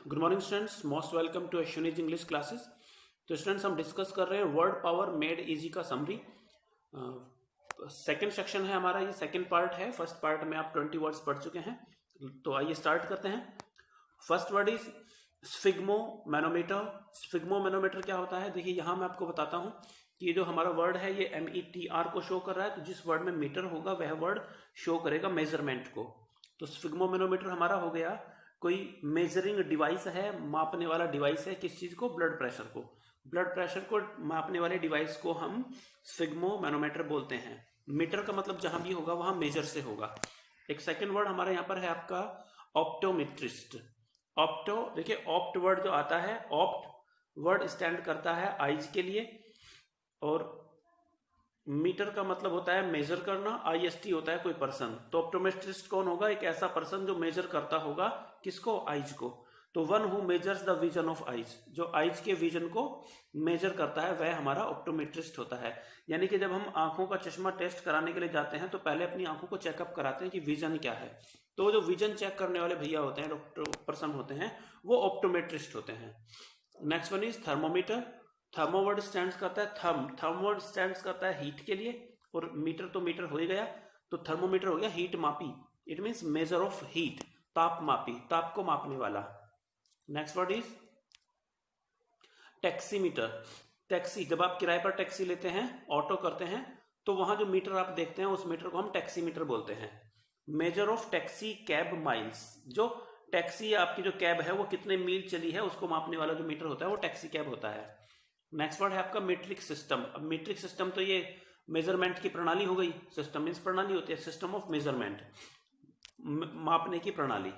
Good morning students, most welcome to Ashwini's English classes. तो students हम discuss कर रहे हैं वर्ड पावर मेड इजी का समरी। सेकंड सेक्शन है हमारा, ये सेकंड पार्ट है। फर्स्ट पार्ट में आप 20 वर्ड्स पढ़ चुके हैं, तो आइए स्टार्ट करते हैं। First word is sphygmomanometer. Sphygmomanometer क्या होता है? देखिए यहाँ मैं आपको बताता हूँ कि ये जो हमारा वर्ड है ये METR को शो कर रहा है, तो जिस वर्ड में मीटर होगा वह वर्ड शो करेगा मेजरमेंट को। तो स्फिग्मोमैनोमीटर हमारा हो गया कोई मेजरिंग डिवाइस है, मापने वाला डिवाइस है। किस चीज को? ब्लड प्रेशर को। ब्लड प्रेशर को मापने वाले डिवाइस को हम स्फिग्मोमैनोमीटर बोलते हैं। मीटर का मतलब जहां भी होगा वहां मेजर से होगा। एक सेकंड वर्ड हमारे यहाँ पर है आपका ऑप्टोमेट्रिस्ट। ऑप्टो, देखिए ऑप्ट वर्ड जो आता है, ऑप्ट वर्ड स्टैंड करता है आइज के लिए, और मीटर का मतलब होता है मेजर करना, IST होता है कोई पर्सन। तो ऑप्टोमेट्रिस्ट कौन होगा? एक ऐसा पर्सन जो मेजर करता होगा किसको? आइज को। तो one who measures the vision of eyes, जो आइज के विजन को मेजर करता है वह हमारा ऑप्टोमेट्रिस्ट होता है। यानी कि जब हम आंखों का चश्मा टेस्ट कराने के लिए जाते हैं तो पहले अपनी आंखों को चेकअप कराते हैं कि विजन क्या है। तो जो विजन चेक करने वाले भैया होते हैं, डॉक्टर पर्सन होते हैं, वो ऑप्टोमेट्रिस्ट होते हैं। Next one is thermometer. Thermo word stands करता है थर्म वर्ड स्टैंड्स करता है हीट के लिए, और मीटर तो मीटर हो ही गया, तो थर्मोमीटर हो गया हीट मापी। It means measure of heat, ताप मापी, ताप को मापने वाला। Next word is taximeter. Taxi, जब आप किराए पर टैक्सी लेते हैं, ऑटो करते हैं, तो वहां जो मीटर आप देखते हैं उस मीटर को हम टैक्सीमीटर बोलते हैं। Measure of taxi cab miles, जो टैक्सी आपकी जो कैब है वो कितने मील चली है उसको मापने वाला जो मीटर होता है वो टैक्सी कैब होता है। नेक्स्ट वर्ड है आपका मीट्रिक सिस्टम। अब मीट्रिक सिस्टम तो ये मेजरमेंट की प्रणाली हो गई। सिस्टम मीन्स प्रणाली होती है, सिस्टम ऑफ मेजरमेंट, मापने की प्रणाली।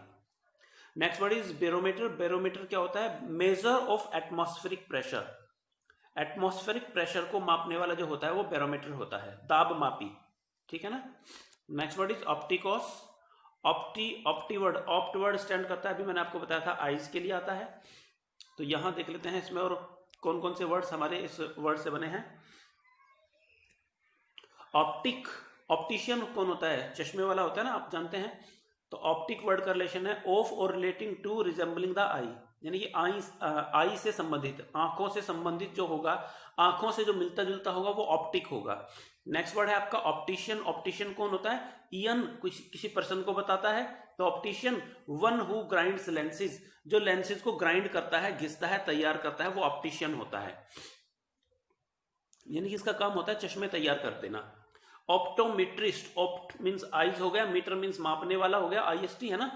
Next word is barometer. Barometer क्या होता है? Measure of atmospheric pressure. Atmospheric pressure को मापने वाला जो होता है वो बैरोमीटर होता है, दाब मापी। ठीक है ना। Next word is optikos. Opti word, opt word stand करता है, अभी मैंने आपको बताया था आइज के लिए आता है। तो यहां देख लेते हैं इसमें और कौन कौन से वर्ड्स हमारे इस वर्ड से बने हैं। ऑप्टिक, ऑप्टिशियन कौन होता है? चश्मे वाला होता है ना, आप जानते हैं। तो ऑप्टिक वर्ड का रिलेशन है ऑफ और रिलेटिंग टू रिजेंबलिंग द आई, यानी कि आई से संबंधित, आंखों से संबंधित जो होगा, आंखों से जो मिलता जुलता होगा वो ऑप्टिक होगा। नेक्स्ट वर्ड है आपका ऑप्टिशियन। ऑप्टिशियन कौन होता है? इयन किसी पर्सन को बताता है। तो optician one who grinds lenses, जो लेंसेज को ग्राइंड करता है, घिसता है, तैयार करता है, वो ऑप्टिशियन होता है। यानी कि इसका काम होता है चश्मे तैयार कर देना। ऑप्टोमेट्रिस्ट, ऑप्ट मीन्स आइज हो गया, मीटर मीन्स मापने वाला हो गया, IST है ना।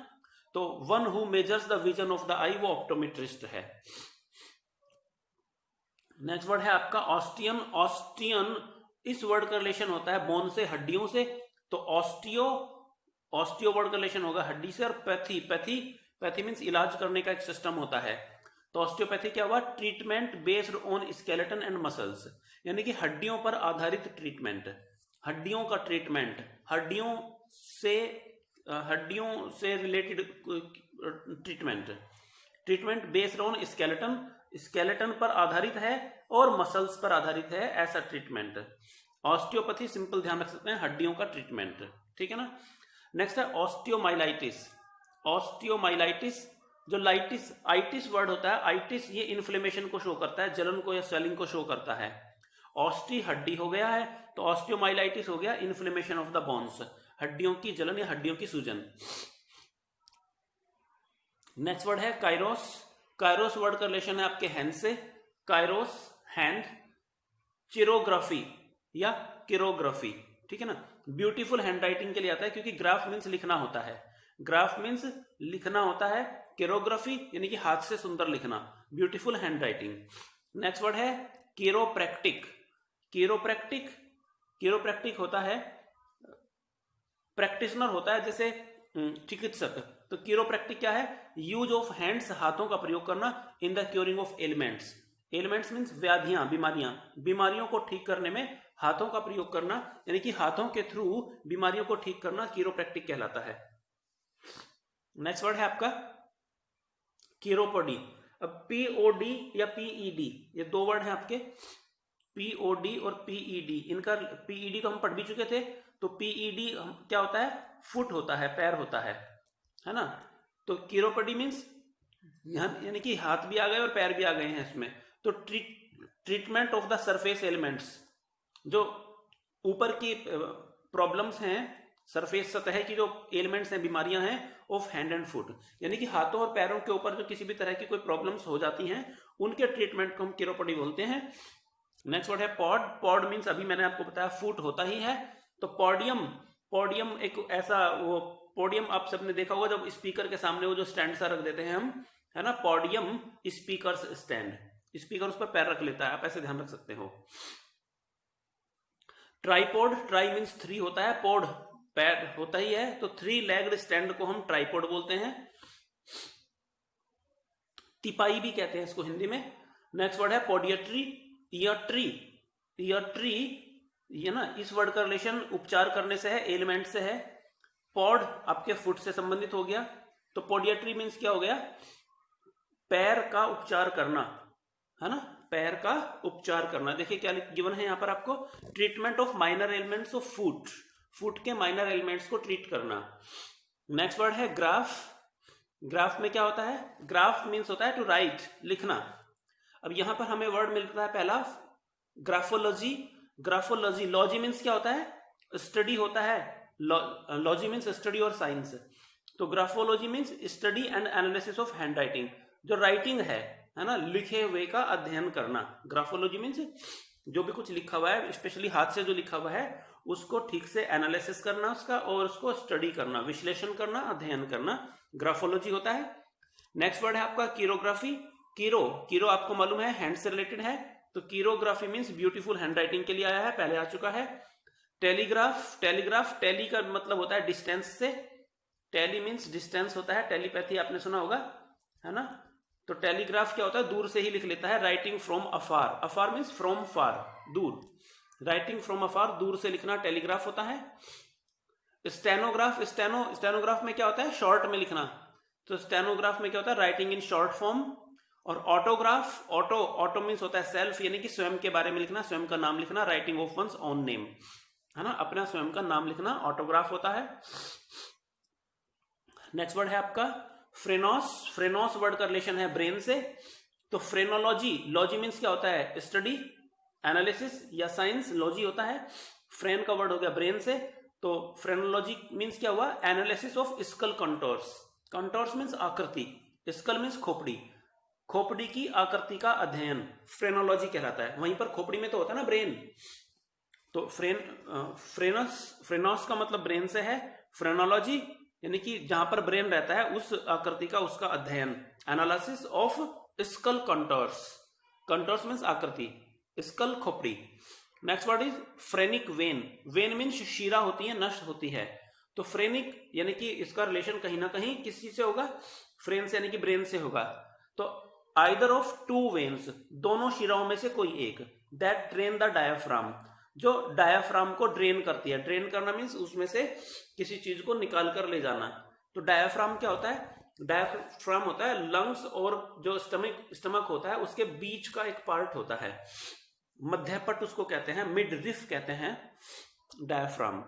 तो one who measures the vision of the eye, वो ऑप्टोमेट्रिस्ट है। नेक्स्ट वर्ड है आपका ऑस्टियन। ऑस्टियन, इस वर्ड का रिलेशन होता है बोन से, हड्डियों से। तो ऑस्टियो, ऑस्टियो वर्ड का रिलेशन होगा हड्डी से। और पैथी, पैथी मीन्स इलाज करने का एक सिस्टम होता है। तो ऑस्टियोपैथी क्या हुआ? Treatment based on skeleton and muscles, यानी कि हड्डियों पर आधारित ट्रीटमेंट, हड्डियों का ट्रीटमेंट, हड्डियों से related treatment. Treatment based on skeleton, skeleton पर आधारित है और मसल्स पर आधारित है, ऐसा ट्रीटमेंट। ऑस्टियोपैथी सिंपल ध्यान रख सकते हैं, हड्डियों का ट्रीटमेंट। ठीक है ना। नेक्स्ट है ऑस्टियोमाइलाइटिस। ऑस्टियोमाइलाइटिस, जो लाइटिस, आइटिस वर्ड होता है, आइटिस ये इन्फ्लेमेशन को शो करता है, जलन को या स्वेलिंग को शो करता है। ऑस्टी हड्डी हो गया है, तो ऑस्टियोमाइलाइटिस हो गया इन्फ्लेमेशन ऑफ द बोन्स, हड्डियों की जलन या हड्डियों की सूजन। नेक्स्ट वर्ड है काइरोस। काइरोस वर्ड का रिलेशन है आपके हैंड से, काइरोस हैंड। चिरोग्राफी या किरोग्राफी, ठीक है ना। ब्यूटीफुल हैंड राइटिंग के लिए आता है, क्योंकि ग्राफ मीन्स लिखना होता है, ग्राफ मीन्स लिखना होता है। किरोग्राफी यानी कि हाथ से सुंदर लिखना, beautiful hand writing. Next word है कीरोप्रैक्टिक। कीरोप्रैक्टिक, कीरोप्रैक्टिक होता है, प्रैक्टिशनर होता है, जैसे चिकित्सक। तो कीरोप्रैक्टिक क्या है? यूज ऑफ हैंड्स, हाथों का प्रयोग करना, in the curing of ailments. Ailments मीन्स व्याधियां, बीमारियां, बीमारियों को ठीक करने में हाथों का प्रयोग करना, यानी कि हाथों के थ्रू बीमारियों को ठीक करना कीरोप्रैक्टिक कहलाता है। नेक्स्ट वर्ड है आपका कीरोपोडी। अब POD या PED, ये दो वर्ड हैं आपके, POD और PED। इनका PED तो हम पढ़ भी चुके थे। तो PED क्या होता है? फुट होता है, पैर होता है ना। तो कीरोपोडी मीन्स यानी कि हाथ भी आ गए और पैर भी आ गए हैं इसमें। तो treatment of the surface elements, जो ऊपर की प्रॉब्लम्स हैं, सरफेस सतह की जो एलिमेंट्स हैं, बीमारियां हैं, ऑफ हैंड एंड फुट, यानी कि हाथों और पैरों के ऊपर जो किसी भी तरह की कोई प्रॉब्लम्स हो जाती हैं, उनके ट्रीटमेंट को हम चिरोपोडी बोलते हैं। नेक्स्ट वर्ड है पॉड। पॉड मीन्स अभी मैंने आपको बताया फुट होता ही है। तो पोडियम, पोडियम एक ऐसा, वो पोडियम आप सबने देखा होगा जब स्पीकर के सामने वो जो स्टैंड सा रख देते हैं हम, है ना, पोडियम स्पीकर स्टैंड, स्पीकर उस पर पैर रख लेता है, आप ऐसे ध्यान रख सकते हो। ट्राईपोड, ट्राई मीन्स 3 होता है, पोड पैर होता ही है, तो 3 लेग्ड स्टैंड को हम ट्राईपोड बोलते हैं। तिपाई भी कहते हैं इसको हिंदी में। नेक्स्ट वर्ड है पोडियट्री। ईयर ट्री, ईयर ट्री, ये ना, इस वर्ड का रिलेशन उपचार करने से है, एलिमेंट से है। पॉड आपके फुट से संबंधित हो गया, तो पोडियट्री मीन्स क्या हो गया, पैर का उपचार करना, है ना, पैर का उपचार करना। देखिए क्या गिवन है यहाँ पर आपको, treatment of minor elements of foot, foot के माइनर एलिमेंट्स को ट्रीट करना। नेक्स्ट वर्ड है ग्राफ। ग्राफ में क्या होता है, ग्राफ मीन्स होता है टू राइट, लिखना। अब यहां पर हमें वर्ड मिलता है पहला ग्राफोलॉजी। ग्राफोलॉजी, लॉजी मीन्स क्या होता है, स्टडी होता है, लॉजी मीन्स स्टडी और साइंस। तो graphology means study and analysis of hand writing, जो राइटिंग है ना, लिखे हुए का अध्ययन करना। ग्राफोलॉजी मीन्स जो भी कुछ लिखा हुआ है, स्पेशली हाथ से जो लिखा हुआ है, उसको ठीक से एनालिसिस करना उसका, और उसको स्टडी करना, विश्लेषण करना, अध्ययन करना, ग्राफोलॉजी होता है। नेक्स्ट वर्ड है आपका कीरोग्राफी। कीरो, कीरो आपको मालूम है हैंड से रिलेटेड है, तो कीरोग्राफी मीन्स ब्यूटीफुल हैंड राइटिंग के लिए आया है, पहले आ चुका है। टेलीग्राफ, टेलीग्राफ, टेली का मतलब होता है डिस्टेंस से, टेली मीन्स डिस्टेंस होता है, टेलीपैथी आपने सुना होगा, है ना। तो टेलीग्राफ क्या होता है, दूर से ही लिख लेता है, writing from afar, afar means from far, दूर, राइटिंग फ्रॉम अफार, दूर से लिखना, टेलीग्राफ होता है। स्टेनोग्राफ, स्टेनोग्राफ में क्या होता है, शॉर्ट में लिखना, तो स्टेनोग्राफ में क्या होता है, राइटिंग इन शॉर्ट फॉर्म। और ऑटोग्राफ, ऑटो, ऑटो मीन्स होता है सेल्फ, यानी कि स्वयं के बारे में लिखना, स्वयं का नाम लिखना, writing of one's own name, है ना, अपना स्वयं का नाम लिखना, ऑटोग्राफ होता है। नेक्स्ट वर्ड है आपका फ्रेनोस। फ्रेनोस वर्ड का रिलेशन है ब्रेन से, तो फ्रेनोलॉजी, लॉजी मीन्स क्या होता है, स्टडी, एनालिसिस या साइंस, लॉजी होता है, फ्रेन का वर्ड हो गया ब्रेन से, तो फ्रेनोलॉजी मीन्स क्या हुआ, analysis of skull contours, contours means आकृति, स्कल मीन्स खोपड़ी, खोपड़ी की आकृति का अध्ययन फ्रेनोलॉजी कहलाता है। वहीं पर खोपड़ी में तो होता है ना ब्रेन, तो फ्रेनोस का मतलब ब्रेन से है, फ्रेनोलॉजी यानी कि जहां पर ब्रेन रहता है उस आकृति का, उसका अध्ययन, analysis of skull contours, contours means आकृति, स्कल खोपड़ी। Next word is phrenic when. When means शिरा होती है, नष्ट होती है, तो फ्रेनिक यानी कि इसका रिलेशन कहीं ना कहीं किस चीज से होगा, फ्रेन से यानी कि ब्रेन से होगा। तो आइदर ऑफ 2 वेन्स, दोनों शिराओं में से कोई एक, दैट ड्रेन द डायाफ्राम, जो डायाफ्राम को ड्रेन करती है, ड्रेन करना मीन्स उसमें से किसी चीज को निकाल कर ले जाना। तो डायाफ्राम क्या होता है, डायाफ्राम होता है लंग्स और जो स्टमक होता है उसके बीच का एक पार्ट होता है, मध्यपट उसको कहते हैं, मिड रिफ कहते हैं डायाफ्राम।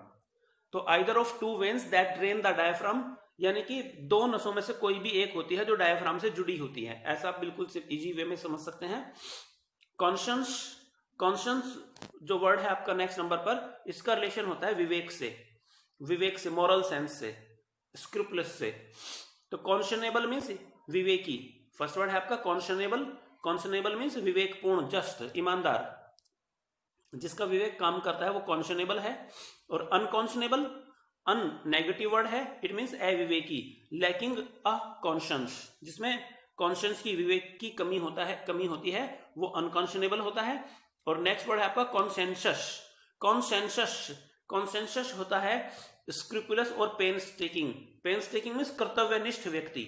तो either of 2 veins that drain the diaphragm, यानी कि 2 नसों में से कोई भी एक होती है जो डायाफ्राम से जुड़ी होती है, ऐसा आप बिल्कुल इजी वे में समझ सकते हैं। कॉन्शियस, कॉन्शियस जो वर्ड है आपका नेक्स्ट नंबर पर, इसका रिलेशन होता है विवेक से, विवेक से, मॉरल सेंस से, स्क्रूपलस से। तो कॉन्शनेबल मीन्स विवेकी, फर्स्ट वर्ड है आपका कॉन्शनेबल। कॉन्शनेबल मीन्स विवेकपूर्ण, जस्ट, ईमानदार, जिसका विवेक काम करता है वो कॉन्शनेबल है। और अनकॉन्शनेबल, अन नेगेटिव वर्ड है, इट मीन्स अविवेकी, लैकिंग अ कॉन्शियंस, जिसमें कॉन्शियंस की, विवेक की कमी होती है, वो अनकॉन्शनेबल होता है। और नेक्स्ट वर्ड है आपका कॉन्सेंसस। कॉन्सेंसस, कॉन्सेंसस होता है स्क्रूपुलस और पेनस्टेकिंग, पेनस्टेकिंग मीन्स कर्तव्यनिष्ठ व्यक्ति,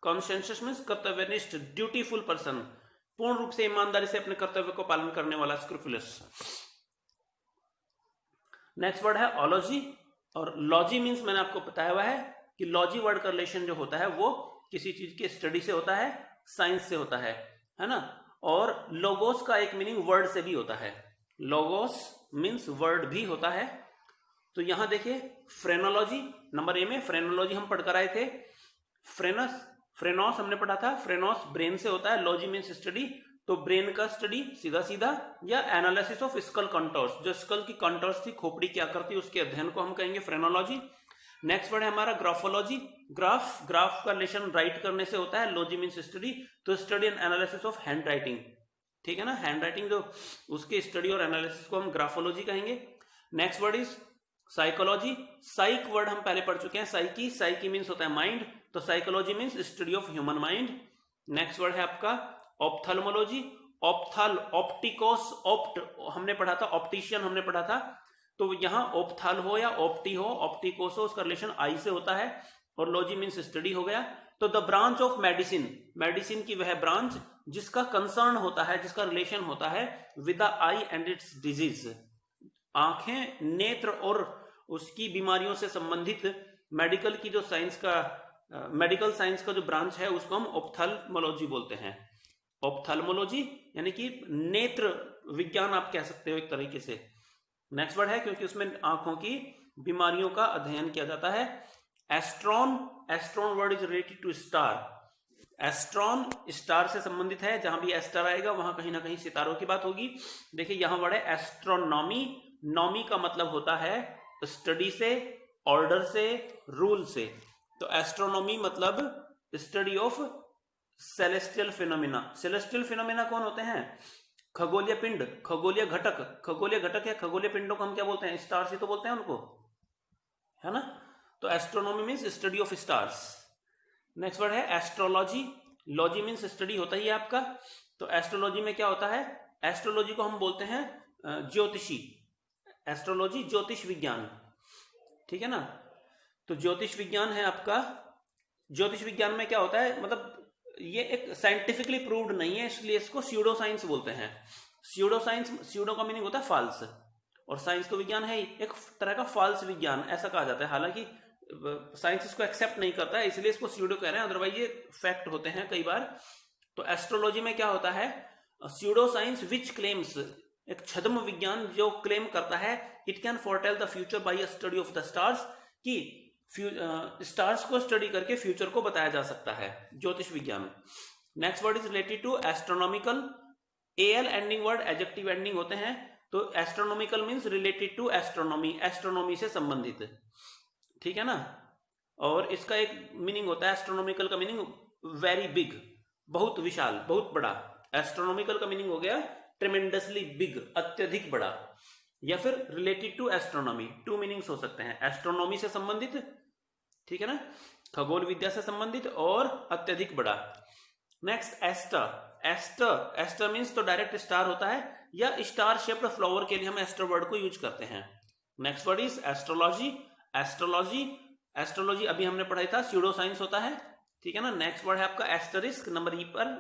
कॉन्सेंसस मीन्स कर्तव्यनिष्ठ, ड्यूटीफुल पर्सन, पूर्ण रूप से ईमानदारी से अपने कर्तव्य को पालन करने वाला, स्क्रूपुलस। नेक्स्ट वर्ड है ओलॉजी। और लॉजी मीन्स मैंने आपको बताया हुआ है कि लॉजी वर्ड का रिलेशन जो होता है वो किसी चीज की स्टडी से होता है, साइंस से होता है ना। और लोगोस का एक मीनिंग वर्ड से भी होता है, लोगोस मीन्स वर्ड भी होता है। तो यहां देखिए फ्रेनोलॉजी, नंबर ए में फ्रेनोलॉजी हम पढ़कर आए थे। फ्रेनस, फ्रेनोस हमने पढ़ा था, फ्रेनोस ब्रेन से होता है, लॉजी मीन्स स्टडी, तो ब्रेन का स्टडी सीधा सीधा, या एनालिसिस ऑफ स्कल कंटोर्स, जो स्कल की कंटोर्स थी, खोपड़ी क्या करती है, उसके अध्ययन को हम कहेंगे फ्रेनोलॉजी। नेक्स्ट वर्ड है हमारा ग्राफोलॉजी, ग्राफ का रिलेशन राइट करने से होता है, लॉजी मीन्स स्टडी, तो study and analysis of hand writing, ठीक है ना, हैंड राइटिंग जो उसके स्टडी और एनालिसिस को हम ग्राफोलॉजी कहेंगे। Next word is psychology, psych word हम पहले पढ़ चुके हैं, साइकी मीन्स होता है माइंड, तो psychology means study of human mind. Next word है आपका ऑप्थेल्मोलॉजी, ऑप्टिकोस, ऑप्ट हमने पढ़ा था, ऑप्टिशियन हमने पढ़ा था, तो यहाँ ऑप्थाल हो या ऑप्टी हो, ऑप्टिकोस हो, उसका रिलेशन आई से होता है, और लॉजी मीन्स स्टडी हो गया। तो the branch of medicine, medicine की वह ब्रांच जिसका कंसर्न होता है, जिसका रिलेशन होता है with the I and it's disease, आंखें, नेत्र और उसकी बीमारियों से संबंधित मेडिकल की जो साइंस का मेडिकल साइंस का जो ब्रांच है उसको हम ऑप्थेल्मोलॉजी बोलते हैं। ऑप्थेल्मोलॉजी यानी कि नेत्र विज्ञान आप कह सकते हो एक तरीके से। नेक्स्ट वर्ड है, क्योंकि उसमें आंखों की बीमारियों का अध्ययन किया जाता है। Astron, astron word is related to star, astron star से संबंधित है, जहां भी एस्टर आएगा वहां कहीं ना कहीं सितारों की बात होगी। देखिए यहां वर्ड है एस्ट्रोनॉमी, नॉमी का मतलब होता है स्टडी से, ऑर्डर से, रूल से, तो एस्ट्रोनॉमी मतलब study of celestial phenomena. Celestial phenomena कौन होते हैं? खगोलीय पिंड, खगोलीय घटक, खगोलीय घटक या खगोलीय पिंडों को हम क्या बोलते हैं? स्टार्स ही तो बोलते हैं उनको, है ना। तो astronomy means study of stars. Next word है एस्ट्रोलॉजी, लॉजी मीन्स स्टडी होता ही है आपका। तो एस्ट्रोलॉजी में क्या होता है? एस्ट्रोलॉजी को हम बोलते हैं ज्योतिषी, एस्ट्रोलॉजी ज्योतिष विज्ञान, ठीक है ना। तो ज्योतिष विज्ञान है आपका। ज्योतिष विज्ञान में क्या होता है, मतलब ये एक साइंटिफिकली प्रूव्ड नहीं है, इसलिए इसको स्यूडो साइंस बोलते हैं। स्यूडो साइंस, स्यूडो का मीनिंग होता है फाल्स, और साइंस तो विज्ञान है ही, एक तरह का फाल्स विज्ञान ऐसा कहा जाता है। हालांकि साइंस इसको एक्सेप्ट नहीं करता है, इसलिए इसको स्यूडो कह रहे हैं, अदरवाइज ये फैक्ट होते हैं कई बार। तो एस्ट्रोलॉजी में क्या होता है? स्यूडो साइंस विच क्लेम्स, एक छद्म विज्ञान जो क्लेम करता है it can foretell the future by a study of the stars, कि स्टार्स को स्टडी करके फ्यूचर को बताया जा सकता है, ज्योतिष विज्ञान। Next word is related to astronomical, L ending word adjective ending होते हैं, तो astronomical means related to astronomy, astronomy से संबंधित, ठीक है ना। और इसका एक मीनिंग होता है, एस्ट्रोनॉमिकल का मीनिंग वेरी बिग, बहुत विशाल, बहुत बड़ा। एस्ट्रोनॉमिकल का मीनिंग हो गया ट्रेमेंडसली बिग, अत्यधिक बड़ा, या फिर related to astronomy. Two meanings हो सकते हैं, एस्ट्रोनॉमी से संबंधित, ठीक है ना, खगोल विद्या से संबंधित, और अत्यधिक बड़ा। Next aster, aster, aster means तो डायरेक्ट स्टार होता है, या स्टार शेप्ड फ्लावर के लिए हम एस्टर वर्ड को यूज करते हैं। Next word is astrology, astrology, astrology अभी हमने पढ़ाई था, स्यूडो साइंस होता है, ठीक है ना। नेक्स्ट वर्ड है आपका एस्टरिस्क, नंबर ई पर,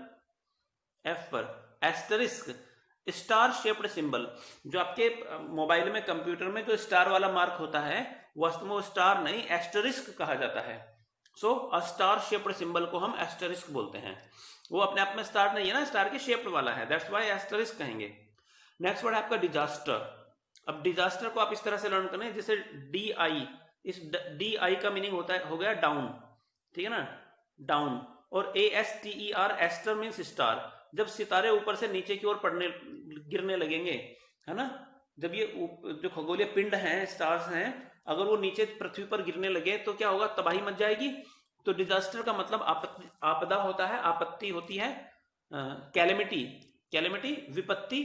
एफ पर, एस्टरिस्क, स्टार शेप्ड सिंबल। जो आपके मोबाइल में, कंप्यूटर में जो स्टार वाला मार्क होता है, वास्तव में वो स्टार नहीं, एस्टरिस्क कहा जाता है। सो अ स्टार शेप्ड सिंबल को हम एस्टरिस्क बोलते हैं। वो अपने आप में स्टार नहीं है ना, स्टार के शेप्ड वाला है, दैट्स व्हाई एस्टरिस्क कहेंगे। नेक्स्ट वर्ड है आपका डिजास्टर। अब डिजास्टर को आप इस तरह से लर्न करें, जैसे डी आई, इस डी आई का मीनिंग होता है, हो गया डाउन, ठीक है ना, डाउन। और A S T E R, aster means star, जब सितारे ऊपर से नीचे की ओर पड़ने गिरने लगेंगे, है ना, जब ये जो खगोलीय पिंड हैं, स्टार्स हैं, अगर वो नीचे पृथ्वी पर गिरने लगे तो क्या होगा? तबाही मच जाएगी। तो डिजास्टर का मतलब आपदा होता है, आपत्ति होती है, कैलेमिटी, कैलेमिटी विपत्ति,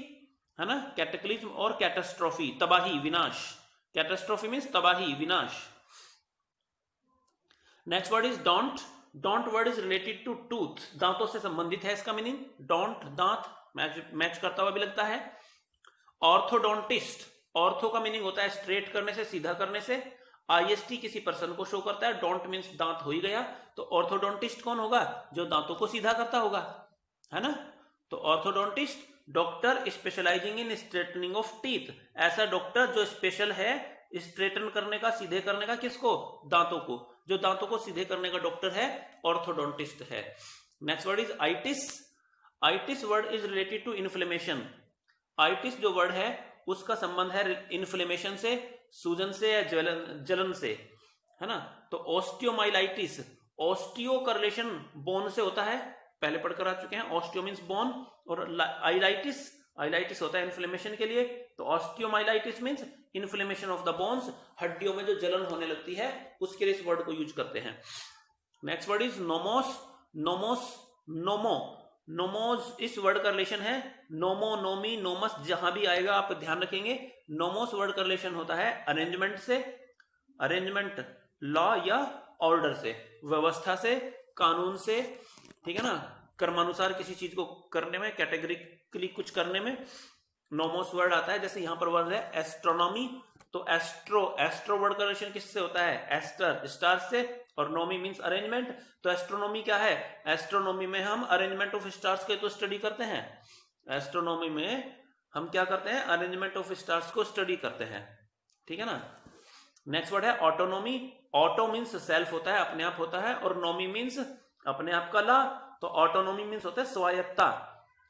है ना, कैटेक्लिज्म और कैटास्ट्रोफी, तबाही, विनाश। कैटास्ट्रोफी मीन्स तबाही, विनाश। Next word is dont, dont word is related to tooth, दांतों से संबंधित है इसका मीनिंग। डोंट, दांत, मैच करता हुआ भी लगता है। ऑर्थोडोंटिस्ट, ऑर्थो का मीनिंग होता है स्ट्रेट करने से, सीधा करने से। आईएसटी किसी पर्सन को शो करता है, डोंट मीन्स दांत हो ही गया, तो ऑर्थोडोंटिस्ट कौन होगा? जो दांतों को सीधा करता होगा, है ना। तो orthodontist, doctor specialising in straightening of teeth, ऐसा डॉक्टर जो स्पेशल है स्ट्रेटन करने का, सीधे करने का, किसको? दांतों को। जो दांतों को सीधे करने का डॉक्टर है ऑर्थोडोंटिस्ट है। Next word is itis, itis word is related to inflammation. Itis जो वर्ड है उसका संबंध है इन्फ्लेमेशन से, सूजन से या जलन से, है ना। तो ऑस्टियोमाइलाइटिस, ऑस्टियो का रिलेशन बोन से होता है, पहले पढ़कर आ चुके हैं। ऑस्टियो मींस बोन, और आइलाइटिस, आइलाइटिस होता है इन्फ्लेमेशन के लिए, तो osteomyelitis means inflammation of the bones, हड्डियों में जो जलन होने लगती है उसके लिए इस वर्ड को यूज करते हैं। Next word is nomos, nomos, nomo, nomos इस वर्ड का रिलेशन है नोमो, नोमी, नोमस, जहां भी आएगा आप ध्यान रखेंगे। नोमोस वर्ड का रिलेशन होता है अरेंजमेंट से, अरेंजमेंट लॉ या ऑर्डर से, व्यवस्था से, कानून से, ठीक है ना, कर्मानुसार किसी चीज को करने में, कैटेगरिकली कुछ करने में नोमोस वर्ड आता है। जैसे यहां पर वर्ड है एस्ट्रोनॉमी, तो एस्ट्रो, एस्ट्रो वर्ड का रिलेशन किससे होता है, एस्टर, स्टार से, और नोमी मींस अरेंजमेंट, तो एस्ट्रोनॉमी क्या है, एस्ट्रोनॉमी में हम अरेंजमेंट ऑफ स्टार्स के तो स्टडी करते हैं, एस्ट्रोनॉमी में हम क्या करते हैं, अरेंजमेंट ऑफ स्टार्स को स्टडी करते हैं, ठीक है ना। नेक्स्ट वर्ड है ऑटोनॉमी, ऑटो मींस सेल्फ होता है, अपने आप होता है, और नॉमी मींस अपने आप का ला, तो ऑटोनॉमी मींस होता है स्वायत्ता,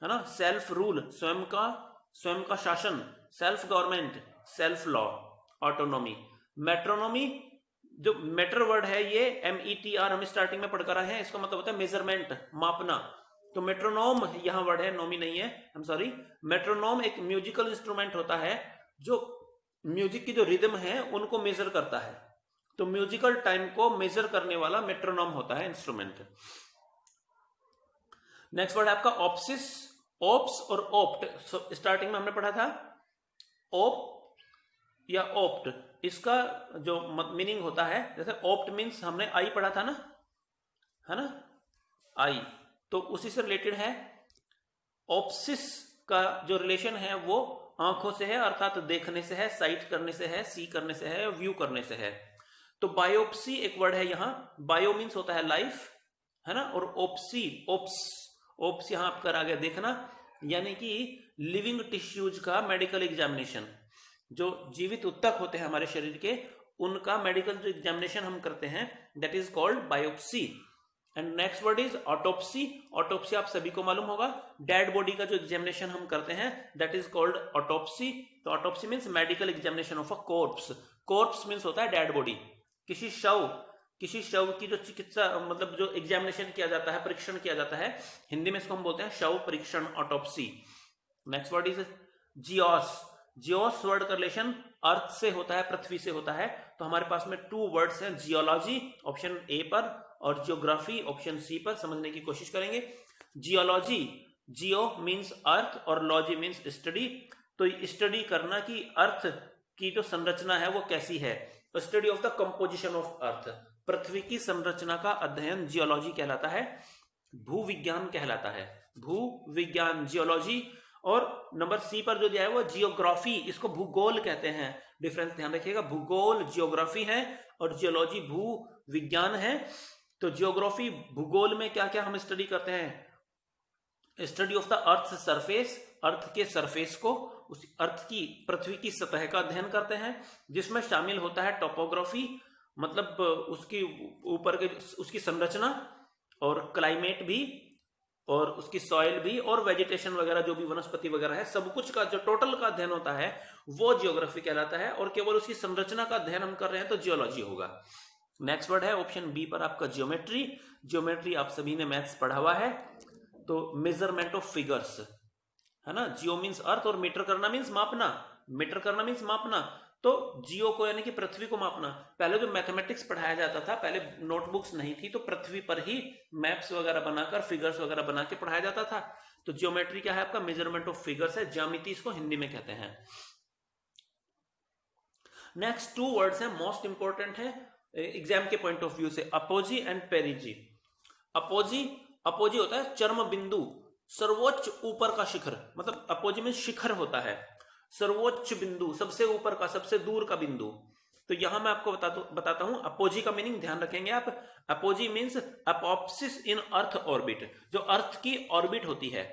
है ना, सेल्फ रूल, स्वयं का शासन, self government, self law, autonomy. Metronomy, जो मेटर वर्ड है ये METR हम स्टार्टिंग में पढ़कर आए हैं, इसका मतलब होता है मेजरमेंट, मापना, तो मेट्रोनोम यहां वर्ड है, नोमी नहीं है, आई एम सॉरी। मेट्रोनोम एक म्यूजिकल इंस्ट्रूमेंट होता है जो म्यूजिक की जो रिदम है उनको मेजर करता है, तो म्यूजिकल टाइम को मेजर करने वाला मेट्रोनोम होता है इंस्ट्रूमेंट। नेक्स्ट वर्ड है आपका ऑप्सिस, ओप्स और ओप्ट, स्टार्टिंग में हमने पढ़ा था ओप या ओप्ट, इसका जो मीनिंग होता है, जैसे ओप्ट मींस हमने आई पढ़ा था ना, है ना, आई, तो उसी से रिलेटेड है। ऑप्सिस का जो रिलेशन है वो आंखों से है, अर्थात देखने से है, साइट करने से है, सी करने से है, व्यू करने से है। तो बायोप्सी एक वर्ड है यहाँ, बायो मीन्स होता है लाइफ, है ना, और ओप्सी, ओप्स, ओप्स यहां आप कर आगे देखना, यानी कि लिविंग टिश्यूज का मेडिकल एग्जामिनेशन, जो जीवित उत्तक होते हैं हमारे शरीर के, उनका मेडिकल जो एग्जामिनेशन हम करते हैं, that is called biopsy. And next word is autopsy, autopsy आप सभी को मालूम होगा, डेड बॉडी का जो एग्जामिनेशन हम करते हैं दैट इज कॉल्ड ऑटोप्सी। तो autopsy means medical examination of a corps, corps means होता है डेड बॉडी, किसी शव की जो चिकित्सा, मतलब जो एग्जामिनेशन किया जाता है, परीक्षण किया जाता है, हिंदी में इसको हम बोलते हैं शव परीक्षण, autopsy. Next word is Zeus, Zeus word का रिलेशन अर्थ से होता है, पृथ्वी से होता है, तो हमारे पास में 2 वर्ड्स हैं, जियोलॉजी ऑप्शन ए पर और जियोग्राफी ऑप्शन सी पर, समझने की कोशिश करेंगे। जियोलॉजी, जियो मींस अर्थ और लॉजी मींस स्टडी, तो स्टडी करना कि अर्थ की जो संरचना है वो कैसी है, study of the composition of earth, पृथ्वी की संरचना का अध्ययन जियोलॉजी कहलाता है, भूविज्ञान कहलाता है, भूविज्ञान जियोलॉजी। और नंबर सी पर जो दिया है वो जियोग्राफी, इसको भूगोल कहते हैं, डिफरेंस ध्यान रखिएगा, भूगोल जियोग्राफी है और जियोलॉजी भू विज्ञान है। तो जियोग्राफी, भूगोल में क्या क्या हम स्टडी करते हैं, study of the earth surface, earth के सरफेस को, उस अर्थ की, पृथ्वी की सतह का अध्ययन करते हैं, जिसमें शामिल होता है टोपोग्राफी, मतलब उसकी ऊपर के उसकी संरचना, और क्लाइमेट भी, और उसकी सॉइल भी, और वेजिटेशन वगैरह जो भी वनस्पति वगैरह है, सब कुछ का जो टोटल का अध्ययन होता है वो जियोग्राफी कहलाता है, और केवल उसकी संरचना का अध्ययन हम कर रहे हैं तो जियोलॉजी होगा। नेक्स्ट वर्ड है ऑप्शन बी पर आपका जियोमेट्री, जियोमेट्री आप सभी ने मैथ्स पढ़ा हुआ है, तो मेजरमेंट ऑफ फिगर्स, है ना, जियो मींस अर्थ और मीटर करना मींस मापना, मीटर करना मींस मापना, तो जियो को यानी कि पृथ्वी को मापना। पहले जो मैथमेटिक्स पढ़ाया जाता था, पहले नोटबुक्स नहीं थी, तो पृथ्वी पर ही मैप्स वगैरह बनाकर, फिगर्स वगैरह बना के पढ़ाया जाता था। तो जियोमेट्री क्या है आपका, मेजरमेंट ऑफ फिगर्स है, ज्यामिति इसको हिंदी में कहते हैं। नेक्स्ट 2 वर्ड्स हैं, मोस्ट इंपॉर्टेंट है एग्जाम के पॉइंट ऑफ व्यू से, अपोजी एंड पेरिजी। अपोजी, अपोजी होता है चरम बिंदु, सर्वोच्च ऊपर का शिखर, मतलब अपोजी में शिखर होता है, सर्वोच्च बिंदु, सबसे ऊपर का, सबसे दूर का बिंदु। तो यहां मैं आपको बताता हूं अपोजी का मीनिंग, ध्यान रखेंगे आप। अपोजी मींस अपोप्सिस इन अर्थ ऑर्बिट, जो अर्थ की ऑर्बिट होती है,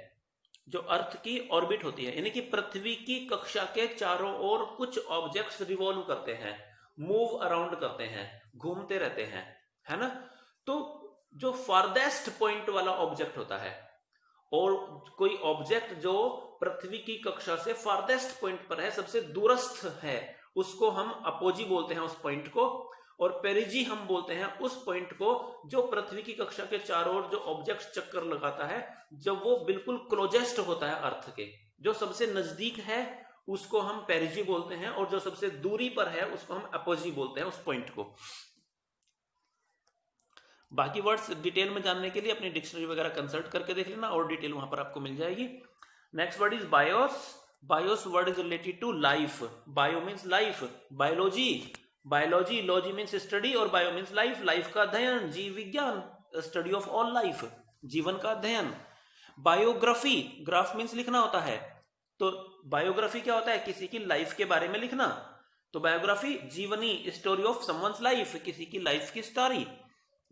जो अर्थ की ऑर्बिट होती है, यानी कि पृथ्वी की कक्षा के चारों ओर कुछ ऑब्जेक्ट्स रिवॉल्व करते हैं, मूव अराउंड करते हैं, घूमते रहते हैं, है ना। तो जो फारदेस्ट पॉइंट वाला ऑब्जेक्ट होता है, और कोई ऑब्जेक्ट जो पृथ्वी की कक्षा से फारदेस्ट पॉइंट पर है, सबसे दूरस्थ है, उसको हम अपोजी बोलते हैं, उस पॉइंट को। और पेरिजी हम बोलते हैं उस पॉइंट को जो पृथ्वी की कक्षा के चारों ओर जो ऑब्जेक्ट चक्कर लगाता है, जब वो बिल्कुल क्लोजेस्ट होता है अर्थ के, जो सबसे नजदीक है उसको हम पेरिजी बोलते हैं, और जो सबसे दूरी पर है उसको हम अपोजी बोलते हैं, उस पॉइंट को। बाकी वर्ड्स डिटेल में जानने के लिए अपनी डिक्शनरी वगैरह कंसल्ट करके देख लेना, और डिटेल वहां पर आपको मिल जाएगी। Next word is bios. Bios word is related to life. Bio means life, biology, biology, logy means study, और बायो मीन्स लाइफ, लाइफ का अध्ययन, जीव विज्ञान, स्टडी ऑफ ऑल लाइफ, जीवन का अध्ययन। बायोग्राफी, ग्राफ मीन्स लिखना होता है, तो बायोग्राफी क्या होता है, किसी की लाइफ के बारे में लिखना, तो बायोग्राफी जीवनी, स्टोरी ऑफ समवंस लाइफ, किसी की लाइफ की story.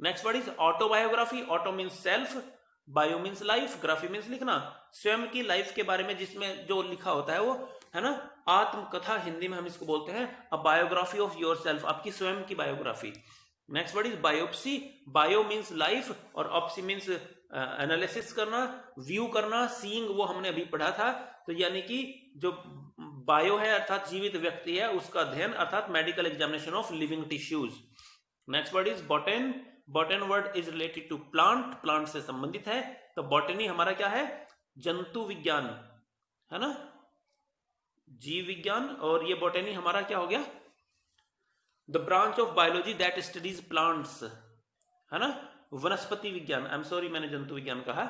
Next word is autobiography. Auto means self, bio means life, graphy means लिखना, स्वयं की लाइफ के बारे में जिसमें जो लिखा होता है वो, है ना, आत्मकथा हिंदी में हम इसको बोलते हैं, अ बायोग्राफी ऑफ योर सेल्फ, आपकी स्वयं की biography. Next word is biopsy. Bio means life और ऑप्सी मीन्स एनालिसिस करना, व्यू करना, सीइंग वो हमने अभी पढ़ा था, तो यानी कि जो बायो है अर्थात जीवित व्यक्ति है उसका अध्ययन, अर्थात medical examination of living tissues. Next word is botan. Botan word is related to plant, plant से संबंधित है, तो बॉटनी हमारा क्या है, जंतु विज्ञान, है ना, जीव विज्ञान, और ये बॉटनी हमारा क्या हो गया, the branch of biology that studies plants, है ना, वनस्पति विज्ञान, आई एम सॉरी मैंने जंतु विज्ञान कहा,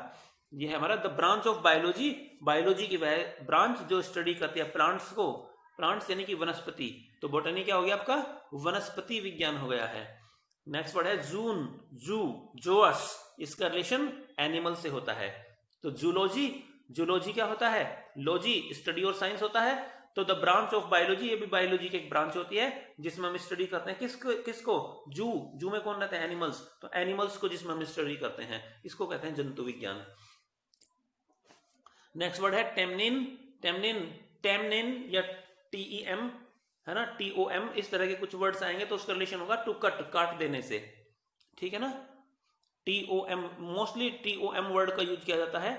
ये है हमारा the branch of biology, biology की वह ब्रांच जो स्टडी करती है प्लांट्स को, प्लांट्स यानी कि वनस्पति, तो बॉटनी क्या हो गया आपका, वनस्पति विज्ञान हो गया है। नेक्स्ट वर्ड है जून, जू, जोअस, इसका रिलेशन एनिमल से होता है, तो जूलॉजी, जूलॉजी क्या होता है, लॉजी, स्टडी और साइंस होता है, तो द ब्रांच ऑफ बायोलॉजी, ये भी बायोलॉजी की एक ब्रांच होती है जिसमें हम स्टडी करते हैं किसको, जू, जू में कौन रहते हैं, एनिमल्स, तो एनिमल्स को जिसमें हम स्टडी करते हैं इसको कहते हैं जंतु विज्ञान। नेक्स्ट वर्ड है टेमनिन। टेमनिन, टेमनिन या TEM, है ना, TOM, इस तरह के कुछ वर्ड्स आएंगे तो उसका रिलेशन होगा टू कट, काट देने से, ठीक है ना। TOM, मोस्टली TOM वर्ड का यूज किया जाता है,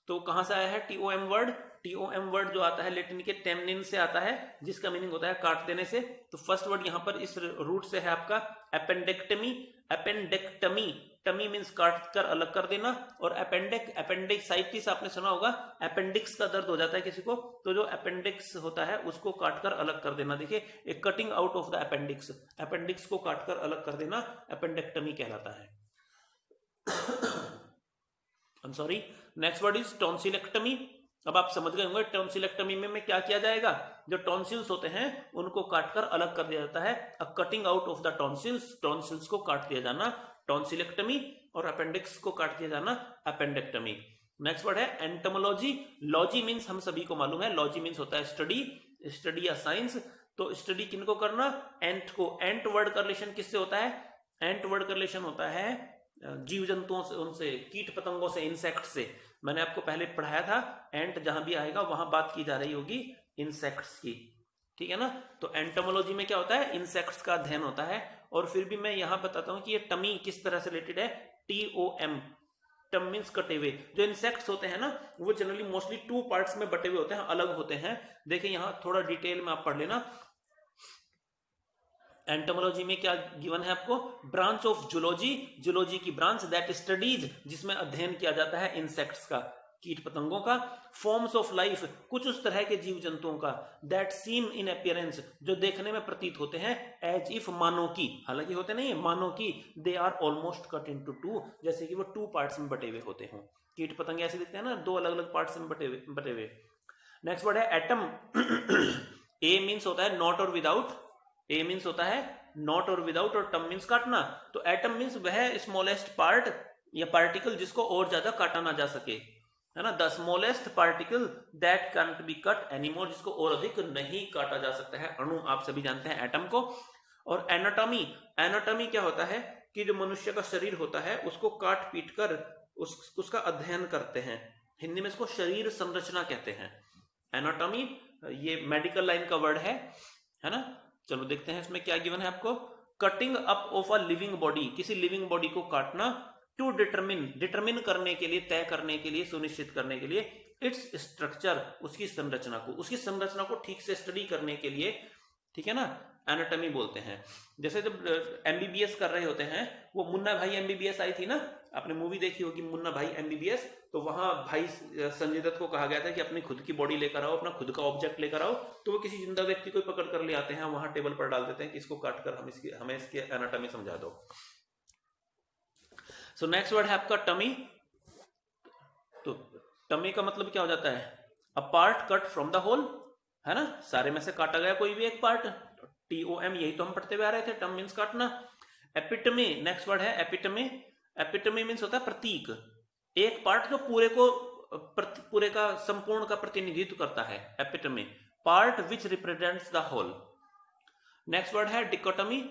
तो कहां से आया है TOM वर्ड, TOM वर्ड जो आता है लेटिन के टेमनिन से आता है, जिसका मीनिंग होता है काट देने से। तो फर्स्ट वर्ड यहां पर इस रूट से है आपका एपेंडेक्टमी। एपेंडेक्टमी, टमी मीन्स काट कर अलग कर देना, और अपेंडिक्साइटिस आपने सुना होगा, अपेंडिक्स का दर्द हो जाता है किसी को, तो जो अपेंडिक्स होता है उसको काट कर अलग कर देना, देखिए एक cutting out of the appendix, appendix को काट कर अलग कर देना अपेंडेक्टमी कहलाता है। I'm sorry. Next word is tonsillectomy. अब आप समझ गए होंगे टॉन्सिलेक्टमी में क्या किया जाएगा, जो टॉन्सिल्स होते हैं उनको काटकर अलग कर दिया जाता है, a cutting out of the tonsils, tonsils को काट दिया जाना टॉन्सिलेक्टमी, और अपेंडिक्स को काट दिया जाना अपेंडेक्टमी। नेक्स्ट वर्ड है एंटोमोलॉजी। लॉजी मीन्स हम सभी को मालूम है, लॉजी मीन्स होता है स्टडी, स्टडी या साइंस, तो स्टडी किनको करना, एंट को। एंट वर्ड का रिलेशन किससे होता है, एंट वर्ड का रिलेशन होता है जीव जंतुओं से, उनसे, कीट पतंगों से, इंसेक्ट से। मैंने आपको पहले पढ़ाया था, एंट जहां भी आएगा वहां बात की जा रही होगी इंसेक्ट्स की, ठीक है ना। तो एंटोमोलॉजी में क्या होता है, इंसेक्ट्स का अध्ययन होता है। और फिर भी मैं यहां बताता हूं कि ये टमी किस तरह से रिलेटेड है, TOM, टम मीन्स कटे हुए। जो इंसेक्ट्स होते हैं ना वो जनरली मोस्टली 2 पार्ट्स में बटे हुए होते हैं, अलग होते हैं। देखिए यहां थोड़ा डिटेल में आप पढ़ लेना। एंटोमोलॉजी में क्या गिवन है आपको, ब्रांच ऑफ जूलॉजी, जूलॉजी की ब्रांच दैट स्टडीज, जिसमें अध्ययन किया जाता है इंसेक्ट्स का, कीट पतंगों का। फॉर्म्स ऑफ लाइफ, कुछ उस तरह के जीव जंतुओं का, दैट सीम इन अपीयरेंस, जो देखने में प्रतीत होते हैं, एज इफ, मानो की, हालांकि होते नहीं है, मानो की, they are almost cut into 2, जैसे कि वो 2 पार्ट्स में बटे हुए होते हों। कीट पतंगे ऐसे दिखते हैं ना, 2 अलग अलग पार्ट्स में बटे हुए। नेक्स्ट वर्ड है एटम। ए मीन्स होता है नॉट और विदाउट, ए मीन्स होता है नॉट और विदाउट, और टम मीन्स काटना। तो एटम मीन्स वह स्मॉलेस्ट पार्ट या पार्टिकल जिसको और ज्यादा काटा ना जा सके, है ना, the smallest particle that cannot B cut anymore, जिसको और अधिक नहीं काटा जा सकता है, अणु आप सभी जानते हैं एटम को। और एनाटॉमी, एनाटॉमी क्या होता है कि जो मनुष्य का शरीर होता है उसको काट पीट कर उसका अध्ययन करते हैं, हिंदी में इसको शरीर संरचना कहते हैं। एनाटॉमी ये मेडिकल लाइन का वर्ड है ना। चलो देखते हैं इसमें क्या गिवन है आपको। Cutting up of a living body, किसी लिविंग बॉडी को काटना, टू डिटरमिन करने के लिए, तय करने के लिए, सुनिश्चित करने के लिए, इट्स स्ट्रक्चर, उसकी संरचना को ठीक से स्टडी करने के लिए, ठीक है ना, एनाटॉमी बोलते हैं। जैसे जब एमबीबीएस कर रहे होते हैं, वो मुन्ना भाई एमबीबीएस आई थी ना, आपने मूवी देखी होगी मुन्ना भाई एमबीबीएस, तो वहां भाई संजय दत्त को कहा गया था कि अपनी खुद की बॉडी लेकर आओ, अपना खुद का ऑब्जेक्ट लेकर आओ, तो वो किसी जिंदा व्यक्ति को पकड़ कर ले आते हैं, वहां टेबल पर डाल देते हैं कि इसको काट कर हमें इसकी एनाटॉमी समझा दो। सो नेक्स्ट वर्ड है आपका टमी। तो टमी का मतलब क्या हो जाता है, a part cut from the whole, है ना, सारे में से काटा गया कोई भी एक पार्ट, TOM, यही तो हम पढ़ते हुए आ रहे थे, टम मीन्स काटना। एपिटमी, नेक्स्ट वर्ड है एपिटमी। एपिटमी मीन्स होता है प्रतीक, एक पार्ट जो पूरे का संपूर्ण का प्रतिनिधित्व करता है, epitome, part which represents the whole. Next word है डिकोटमी,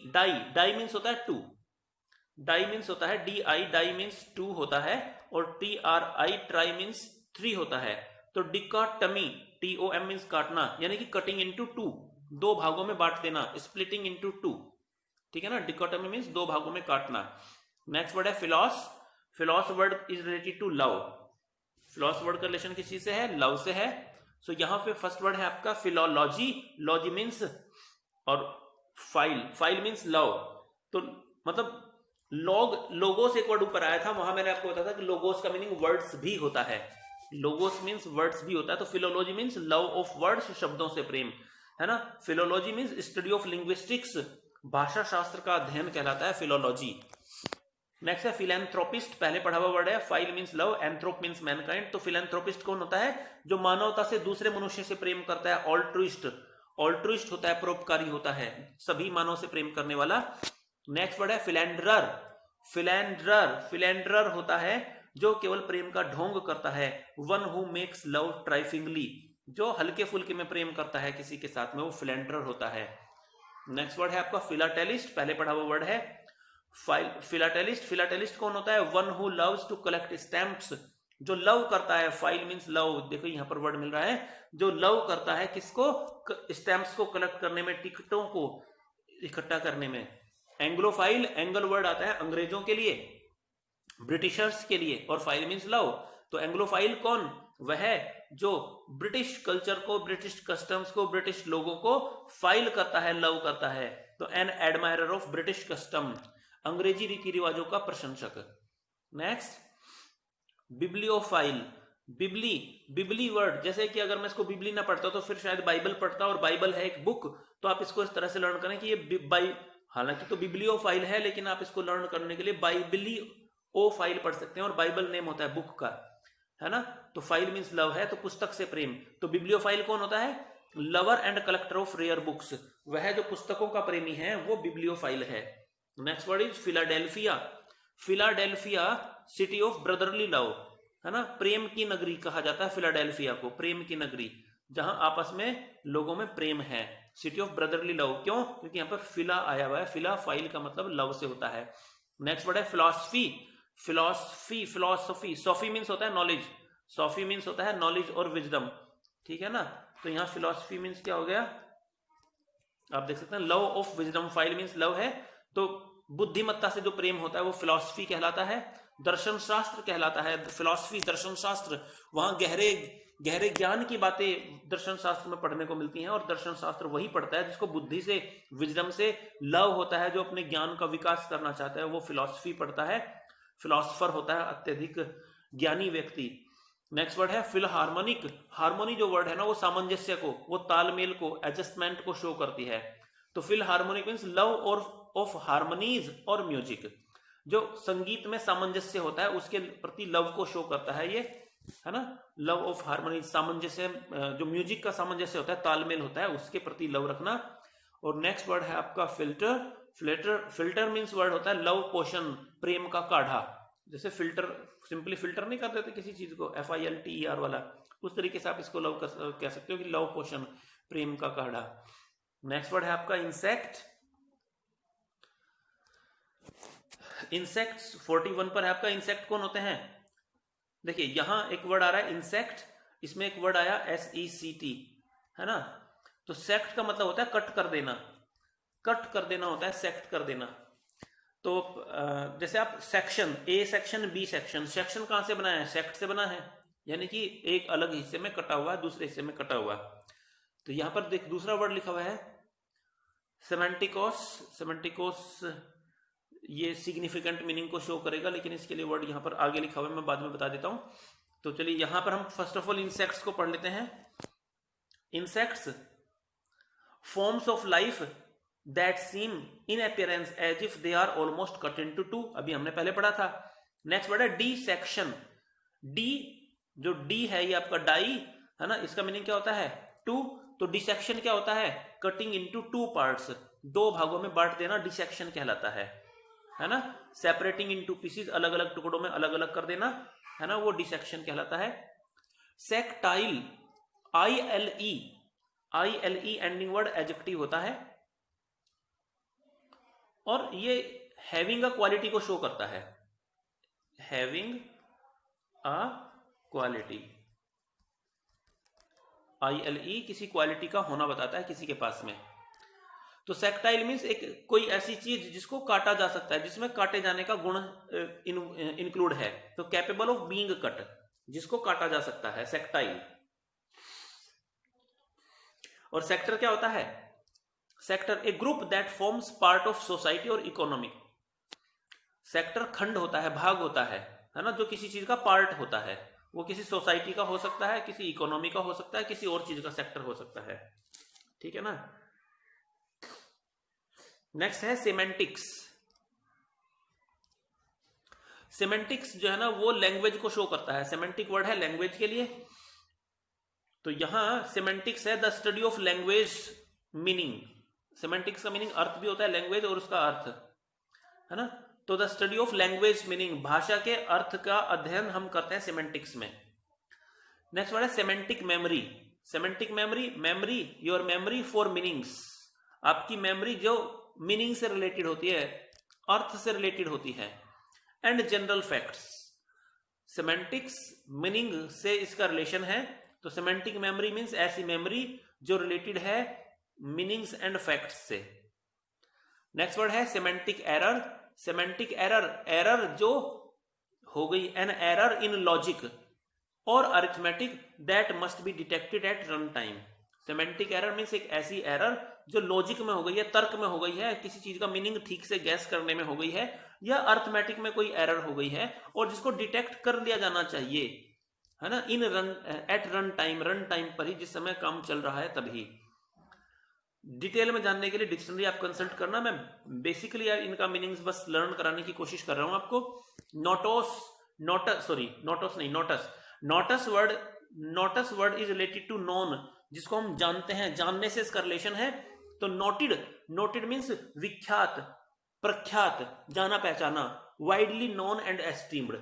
डाई, डाई मीन्स होता है टू, डाई मीन्स होता है DI, डाई मीन्स टू होता है, और TRI, ट्राई मीन्स थ्री होता है। तो डिकोटमी, TOM मीन्स काटना, यानी कि कटिंग इनटू टू, दो भागों में बांट देना, स्प्लिटिंग इनटू टू, ठीक है ना, डिकोटमी मीन्स दो भागों में काटना। नेक्स्ट वर्ड है philos. Philos word is related to love, philos word का रिलेशन किस चीज से है, लव से है। सो यहां पे फर्स्ट वर्ड है आपका फिलोलॉजी, लॉजी मीन्स, और फाइल, फाइल मीन्स लव। तो मतलब लोगोस एक वर्ड ऊपर आया था, वहां मैंने आपको बताया था कि लोगोस का मीनिंग वर्ड्स भी होता है, लोगोस मीन्स वर्ड्स भी होता है। तो philology means love of words, शब्दों से प्रेम, है ना। Philology means study of linguistics, भाषा शास्त्र का अध्ययन कहलाता है फिलोलॉजी। नेक्स्ट है फिलैंथ्रोपिस्ट, पहले पढ़ा हुआ वर्ड है, file means love, एंथ्रोप means Mankind. तो फिलैंथ्रोपिस्ट कौन होता है, जो मानवता से दूसरे मनुष्य से प्रेम करता है, ऑल्ट्रुइस्ट, ऑल्ट्रुइस्ट होता है परोपकारी होता है, सभी मानव से प्रेम करने वाला। नेक्स्ट वर्ड है फिलैंडरर, फिलैंडरर, फिलैंडरर होता है जो केवल प्रेम का ढोंग करता है, वन हु मेक्स लव ट्राइफिंगली, जो हल्के फुल्के में प्रेम करता है किसी के साथ में, वो फिलैंडरर होता है। नेक्स्ट वर्ड है आपका फिलाटेलिस्ट, पहले पढ़ा हुआ वर्ड है, फिलाटेलिस्ट, फिलाटेलिस्ट कौन होता है, one who loves to collect stamps, जो लव करता है, फाइल मीन्स लव, देखो यहां पर वर्ड मिल रहा है, जो लव करता है किसको, स्टैम्प्स को कलेक्ट करने में, टिकटों को इकट्ठा करने में। एंग्लोफाइल, एंगल वर्ड आता है अंग्रेजों के लिए, ब्रिटिशर्स के लिए, और फाइल मीन्स लव। तो एंग्लोफाइल कौन, वह जो ब्रिटिश कल्चर को, ब्रिटिश कस्टम्स को, ब्रिटिश लोगों को फाइल करता है, लव करता है। तो an admirer of British custom, अंग्रेजी रीति रिवाजों का प्रशंसक। Next bibliophile, bibli, bibli word, जैसे कि अगर मैं इसको बिबली ना पढ़ता तो फिर शायद बाइबल पढ़ता, और बाइबल है एक बुक, तो आप इसको इस तरह से लर्न करें कि ये हालांकि तो बिब्लियोफाइल है, लेकिन आप इसको लर्न करने के लिए बाइबलियोफाइल पढ़ सकते हैं, और बाइबल नेम होता है बुक का, है ना। तो फाइल मीन्स लव है, तो पुस्तक से प्रेम। तो बिब्लियोफाइल कौन होता है, lover and collector of rare books, वह जो पुस्तकों का प्रेमी है वो बिब्लियोफाइल है। Next word is Philadelphia, Philadelphia city of brotherly love, है ना, प्रेम की नगरी कहा जाता है फिलाडेल्फिया को, प्रेम की नगरी, जहां आपस में लोगों में प्रेम है, सिटी ऑफ ब्रदरली लव। क्यों, क्योंकि यहाँ पर फिला आया हुआ है, फिला फाइल का मतलब लव से होता है। नेक्स्ट वर्ड है philosophy, philosophy, philosophy, Sophie means होता है नॉलेज, सॉफी मीन्स होता है नॉलेज और विजडम, ठीक है ना। तो यहाँ फिलॉसफी मीन्स क्या हो गया, आप देख सकते हैं love of wisdom, file means love है, तो बुद्धिमत्ता से जो प्रेम होता है वो फिलॉसफी कहलाता है। दर्शन शास्त्र कहलाता है, फिलॉसफी दर्शन शास्त्र, वहां गहरे गहरे ज्ञान की बातें दर्शन शास्त्र में पढ़ने को मिलती हैं, और दर्शन शास्त्र वही पढ़ता है जिसको बुद्धि से, विजडम से लव होता है, जो अपने ज्ञान का विकास करना चाहता है, वो फिलॉसफी पढ़ता है, फिलॉसफर होता है अत्यधिक ज्ञानी व्यक्ति। नेक्स्ट वर्ड है फिलहार्मोनिक, हार्मोनी जो वर्ड है ना, वो सामंजस्य को, वो तालमेल को, एडजस्टमेंट को शो करती है। तो फिलहार्मोनिक मीन्स लव और ऑफ हार्मोनीज और म्यूजिक, जो संगीत में सामंजस्य होता है उसके प्रति लव को शो करता है ये, है ना, लव ऑफ हार्मोनी, सामंजस्य, जो म्यूजिक का सामंजस्य होता है, तालमेल होता है, उसके प्रति लव रखना। और नेक्स्ट वर्ड है आपका filter, filter, filter means word होता है लव पोशन, प्रेम का काढ़ा, जैसे फिल्टर, सिंपली फिल्टर नहीं कर देते किसी चीज को, FILTER वाला, उस तरीके से आप इसको लव कह सकते हो कि लव पोशन, प्रेम का काढ़ा। नेक्स्ट वर्ड है आपका इंसेक्ट, इंसेक्ट्स 41 पर है आपका। इंसेक्ट कौन होते हैं, देखिए यहां एक वर्ड आ रहा है इंसेक्ट, इसमें एक वर्ड आया SECT, है ना। तो सेक्ट का मतलब होता है कट कर देना, कट कर देना होता है सेक्ट कर देना। तो जैसे आप section, A section, B section, section कहां से बना है, सेक्ट से बना है, यानी कि एक अलग हिस्से में कटा हुआ है, दूसरे हिस्से में कटा हुआ। तो यहां पर देख दूसरा वर्ड लिखा हुआ है सेमेंटिकोस। सेमेंटिकोस ये सिग्निफिकेंट मीनिंग को शो करेगा, लेकिन इसके लिए वर्ड यहां पर आगे लिखा हुआ है, मैं बाद में बता देता हूं। तो चलिए यहां पर हम फर्स्ट ऑफ ऑल इंसेक्ट्स को पढ़ लेते हैं। Insects forms of life that seem in appearance as if they are almost cut into two, अभी हमने पहले पढ़ा था। नेक्स्ट वर्ड है डिसेक्शन। डी, जो डी है ये आपका डाई है ना, इसका मीनिंग क्या होता है टू। तो डिसेक्शन क्या होता है कटिंग इनटू टू पार्ट्स, दो भागों में बांट देना डिसेक्शन कहलाता है ना। सेपरेटिंग इनटू पीसेस, अलग अलग टुकड़ों में अलग अलग कर देना है ना, वो डिसेक्शन कहलाता है। Sectile, I L E ending word adjective होता है, और ये हैविंग अ क्वालिटी को शो करता है, हैविंग अ क्वालिटी। ILE किसी क्वालिटी का होना बताता है किसी के पास में। तो सेक्टाइल मीन्स एक कोई ऐसी चीज जिसको काटा जा सकता है, जिसमें काटे जाने का गुण इंक्लूड है। तो कैपेबल ऑफ बीइंग कट, जिसको काटा जा सकता है, सेक्टाइल। और सेक्टर क्या होता है? Sector A group that forms part of society और इकोनॉमी। सेक्टर खंड होता है, भाग होता है ना, जो किसी चीज का पार्ट होता है। वो किसी सोसाइटी का हो सकता है, किसी इकोनॉमी का हो सकता है, किसी और चीज का सेक्टर हो सकता है, ठीक है ना। नेक्स्ट है सिमेंटिक्स। सिमेंटिक्स जो है ना वो लैंग्वेज को शो करता है, सिमेंटिक वर्ड है लैंग्वेज के लिए। तो यहां सिमेंटिक्स है the study of language meaning. Semantics का मीनिंग अर्थ भी होता है, लैंग्वेज और उसका अर्थ है ना। तो the study of language meaning, भाषा के अर्थ का अध्ययन हम करते हैं सिमेंटिक्स में। नेक्स्ट वर्ड है semantic memory. Semantic memory, memory your memory for meanings, आपकी मेमोरी जो मीनिंग से रिलेटेड होती है, अर्थ से रिलेटेड होती है। And general facts, semantics meaning से इसका रिलेशन है। तो सेमेंटिक मेमोरी मीन्स ऐसी मेमोरी जो रिलेटेड है मीनिंग्स एंड फैक्ट्स से। नेक्स्ट वर्ड है semantic error. Semantic error, error जो हो गई, एन एरर इन लॉजिक और arithmetic that must be detected at run time. Semantic error means एक ऐसी एरर जो लॉजिक में हो गई है, तर्क में हो गई है, किसी चीज का मीनिंग ठीक से गैस करने में हो गई है, या अरिथमेटिक में कोई एरर हो गई है और जिसको डिटेक्ट कर लिया जाना चाहिए है ना, in run at run time, run time पर ही, जिस समय काम चल रहा है तभी। डिटेल में जानने के लिए डिक्शनरी आप कंसल्ट करना, मैं बेसिकली इनका मीनिंग्स बस लर्न कराने की कोशिश कर रहा हूं आपको। नोटोस, नोटस, सॉरी नोटोस नहीं, notus. Notus word is related to known, जिसको हम जानते हैं, जानने से इसका रिलेशन है। तो नोटेड, नोटेड मीन्स विख्यात, प्रख्यात, जाना पहचाना। वाइडली नोन एंड एस्टीम्ड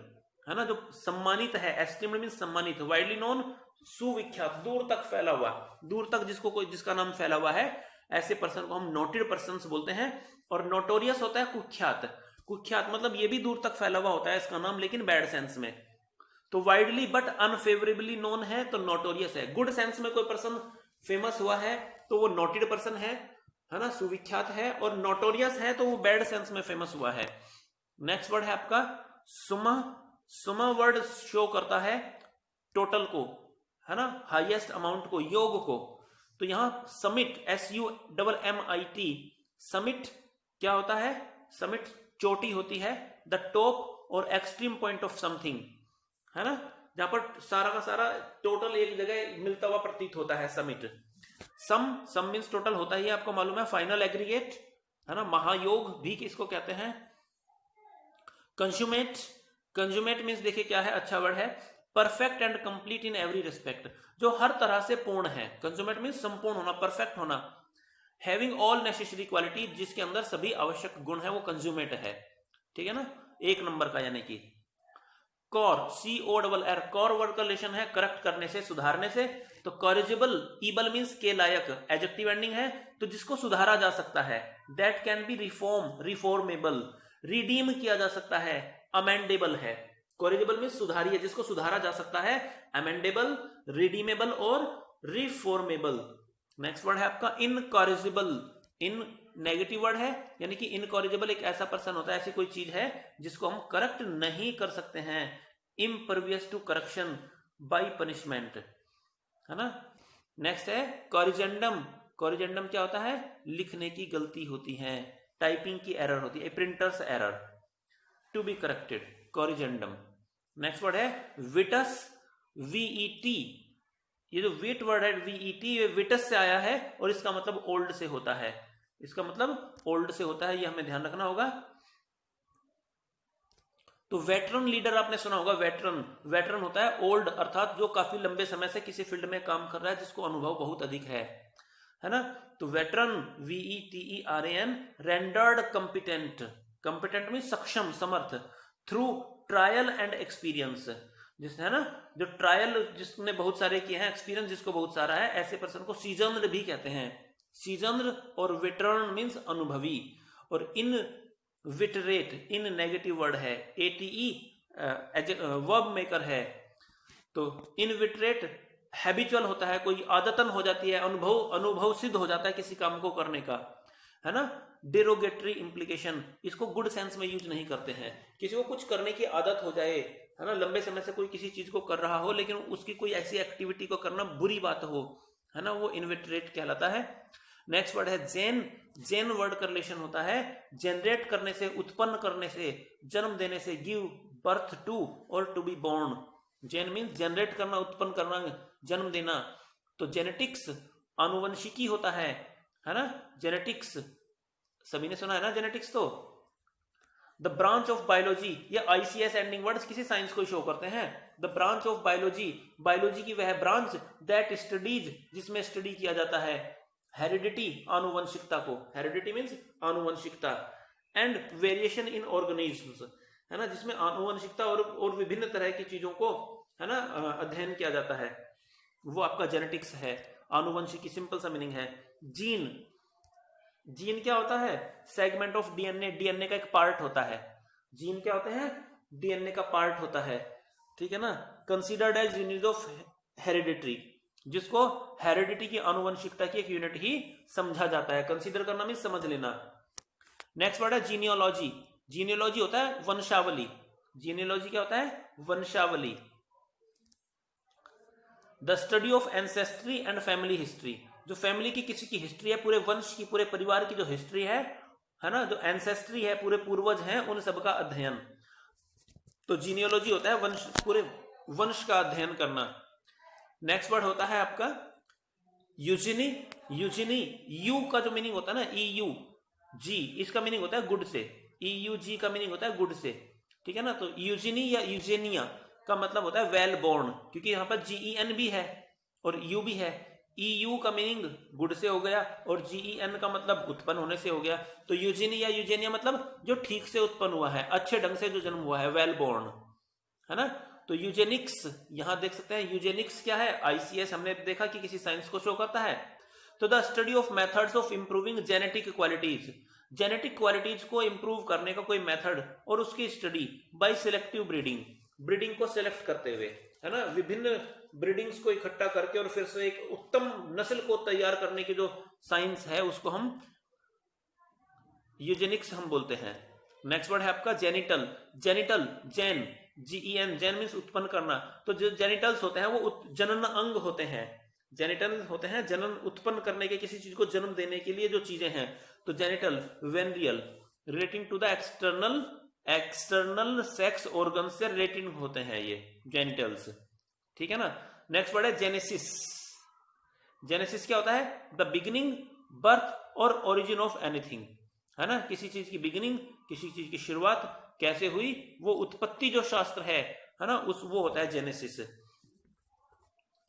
है ना, जो सम्मानित है, एस्टीम्ड मीन्स सम्मानित, वाइडली नोन सुविख्यात, दूर तक फैला हुआ, दूर तक जिसको कोई, जिसका नाम फैला हुआ है, ऐसे पर्सन को हम नोटेड पर्सन्स बोलते हैं। और नोटोरियस होता है कुख्यात। कुख्यात मतलब ये भी दूर तक फैला हुआ होता है इसका नाम, लेकिन बैड सेंस में। तो वाइडली बट अनफेवरेबली नोन है तो नोटोरियस है। गुड सेंस में कोई पर्सन फेमस हुआ है तो वो नोटेड पर्सन है ना, सुविख्यात है। और नोटोरियस है तो वो बैड सेंस में फेमस हुआ है। नेक्स्ट वर्ड है आपका सुमा। सुमा वर्ड शो करता है टोटल को है ना, हाईएस्ट अमाउंट को, योग को। तो यहां समिट, SUMMIT, समिट क्या होता है? समिट चोटी होती है, द टॉप और एक्सट्रीम पॉइंट ऑफ समथिंग है ना, जहां पर सारा का सारा टोटल एक जगह मिलता हुआ प्रतीत होता है, समिट। सम मीन्स टोटल होता ही आपको मालूम है। फाइनल एग्रीगेट है ना, महायोग भी किसको कहते हैं। कंज्यूमेट, कंज्यूमेट मीन्स देखिए क्या है, अच्छा वर्ड है, perfect and complete in every respect, जो हर तरह से पूर्ण है। कंज्यूमेट मीन्स संपूर्ण होना, परफेक्ट होना। हैविंग ऑल नेसेसरी क्वालिटी, जिसके अंदर सभी आवश्यक गुण है, वो कंज्यूमेट है, ठीक है ना, एक नंबर का। यानी कि कॉर, CORR, कॉर वर्ड का रिलेशन है करेक्ट करने से, सुधारने से। तो कॉरिजिबल, इबल मीन्स के लायक, एडजेक्टिव एंडिंग है, तो जिसको सुधारा जा सकता है। That can be reformable, redeem किया जा सकता है, अमेंडेबल है। कॉरिजिबल मीन्स सुधारी है, जिसको सुधारा जा सकता है। अमेंडेबल, रिडीमेबल और रिफॉर्मेबल। नेक्स्ट वर्ड है आपका इनकॉरिजिबल। इन नेगेटिव वर्ड है, यानी कि इनकॉरिजिबल एक ऐसा पर्सन होता है, ऐसी कोई चीज है जिसको हम करेक्ट नहीं कर सकते हैं। Impervious to correction by punishment है ना। नेक्स्ट है कॉरिजेंडम। कॉरिजेंडम क्या होता है? लिखने की गलती होती है, टाइपिंग की एरर होती है, printers error, to be corrected, corrigendum. Next word है विटस, वीईटी। ये जो विट वर्ड है वीईटी, ये विटस से आया है और इसका मतलब ओल्ड से होता है, इसका मतलब ओल्ड से होता है, ये हमें ध्यान रखना होगा। तो वेटरन लीडर आपने सुना होगा, वेटरन, वेटरन होता है ओल्ड, अर्थात जो काफी लंबे समय से किसी फील्ड में काम कर रहा है, जिसको अनुभव बहुत अधिक है ना। तो veteran, VETERAN, rendered competent, competent में सक्षम, समर्थ, थ्रू ट्रायल एंड एक्सपीरियंस, जिस है ना, जो ट्रायल जिसने बहुत सारे किए हैं, एक्सपीरियंस जिसको बहुत सारा है, ऐसे पर्सन को सीजनड भी कहते हैं। सीजनड और वेटरन मींस अनुभवी, और इन विटरेट, इन नेगेटिव वर्ड है, ATE वर्ब मेकर है। तो इनविटरेट हैबिचुअल होता है, कोई आदतन हो जाती है, अनुभव सिद्ध हो जाता है किसी काम को करने का, है ना। डेरोगेटरी इंप्लीकेशन, इसको गुड सेंस में यूज नहीं करते हैं, किसी को कुछ करने की आदत हो जाए, है ना, लंबे समय से कोई किसी चीज को कर रहा हो लेकिन उसकी कोई ऐसी एक्टिविटी को करना बुरी बात हो, है ना, वो इनविटरेट कहलाता है। नेक्स्ट वर्ड है जेन। जेन वर्ड का रिलेशन होता है जनरेट करने से, उत्पन्न करने से, जन्म देने से, गिव बर्थ टू और to be born. Gen means generate करना, उत्पन्न करना, जन्म देना। तो जेनेटिक्स आनुवंशिकी होता है ना, जेनेटिक्स सभी ने सुना है ना जेनेटिक्स। तो द ब्रांच ऑफ बायोलॉजी, ये ICS एंडिंग वर्ड्स किसी साइंस को शो करते हैं। The branch of biology, biology की वह ब्रांच दैट स्टडीज, जिसमें स्टडी किया जाता है हेरिडिटी, आनुवंशिकता को, हेरिडिटी मीन्स आनुवंशिकता, एंड वेरिएशन इन ऑर्गेनिज्म्स, है ना, जिसमें आनुवंशिकता और विभिन्न तरह की चीजों को, है ना, अध्ययन किया जाता है, वो आपका जेनेटिक्स है। आनुवंशिकी सिंपल सा मीनिंग है। जीन, जीन क्या होता है? सेगमेंट ऑफ DNA, DNA का एक पार्ट होता है। जीन क्या होते हैं? DNA का पार्ट होता है, ठीक है ना। Considered as unit of heredity, जिसको हेरिडिटी की, आनुवंशिकता की एक यूनिट ही समझा जाता है। कंसीडर करना मीन्स समझ लेना। नेक्स्ट वर्ड है जीनियोलॉजी। जीनियोलॉजी होता है वंशावली। जीनियोलॉजी क्या होता है? वंशावली। The study of ancestry and family history, जो फैमिली की, किसी की हिस्ट्री है, पूरे वंश की, पूरे परिवार की जो हिस्ट्री है ना, जो एंसेस्ट्री है, पूरे पूर्वज हैं, उन सबका अध्ययन। तो जीनियोलॉजी होता है वंश, पूरे वंश का अध्ययन करना। नेक्स्ट वर्ड होता है आपका यूजिनी। यूजिनी, यू का जो मीनिंग होता है ना, EUG, इसका मीनिंग होता है गुड से। EUG का मीनिंग होता है गुड से, ठीक है ना। तो यूजिनी या यूजेनिया का मतलब होता है वेल बोर्न, क्योंकि यहां पर GEN भी है और U भी है। EU का मीनिंग गुड से हो गया और GEN का मतलब उत्पन्न होने से हो गया। तो यूजिनी या यूजेनिया मतलब जो ठीक से उत्पन्न हुआ है, अच्छे ढंग से जो जन्म हुआ है, वेल बोर्न, है ना। तो यूजेनिक्स, यहां देख सकते हैं यूजेनिक्स क्या है, ICS हमने देखा कि किसी साइंस को शो करता है। तो the study of methods of improving genetic qualities, genetic qualities को इंप्रूव करने का कोई मेथड और उसकी study bye selective breeding, breeding को सिलेक्ट करते हुए, है ना, विभिन्न ब्रीडिंग्स को इकट्ठा करके और फिर से एक उत्तम नस्ल को तैयार करने की जो साइंस है, उसको हम यूजेनिक्स हम बोलते हैं। नेक्स्ट वर्ड है आपका जेनिटल। जेनिटल, जेन, GEN, जेन मीन्स उत्पन्न करना। तो जो जेनिटल्स होते हैं वो जनन अंग होते हैं। जेनिटल होते हैं जनन, उत्पन्न करने के, किसी चीज को जन्म देने के लिए जो चीजें हैं। तो genital, venereal, relating to the external sex organ से रिलेटिंग होते हैं ये जेनिटल्स, ठीक है ना। नेक्स्ट वर्ड है जेनेसिस। जेनेसिस क्या होता है? द बिगिनिंग, बर्थ और ओरिजिन ऑफ एनीथिंग, है ना, किसी चीज की बिगिनिंग, किसी चीज की शुरुआत कैसे हुई, वो उत्पत्ति जो शास्त्र है ना, उस वो होता है जेनेसिस।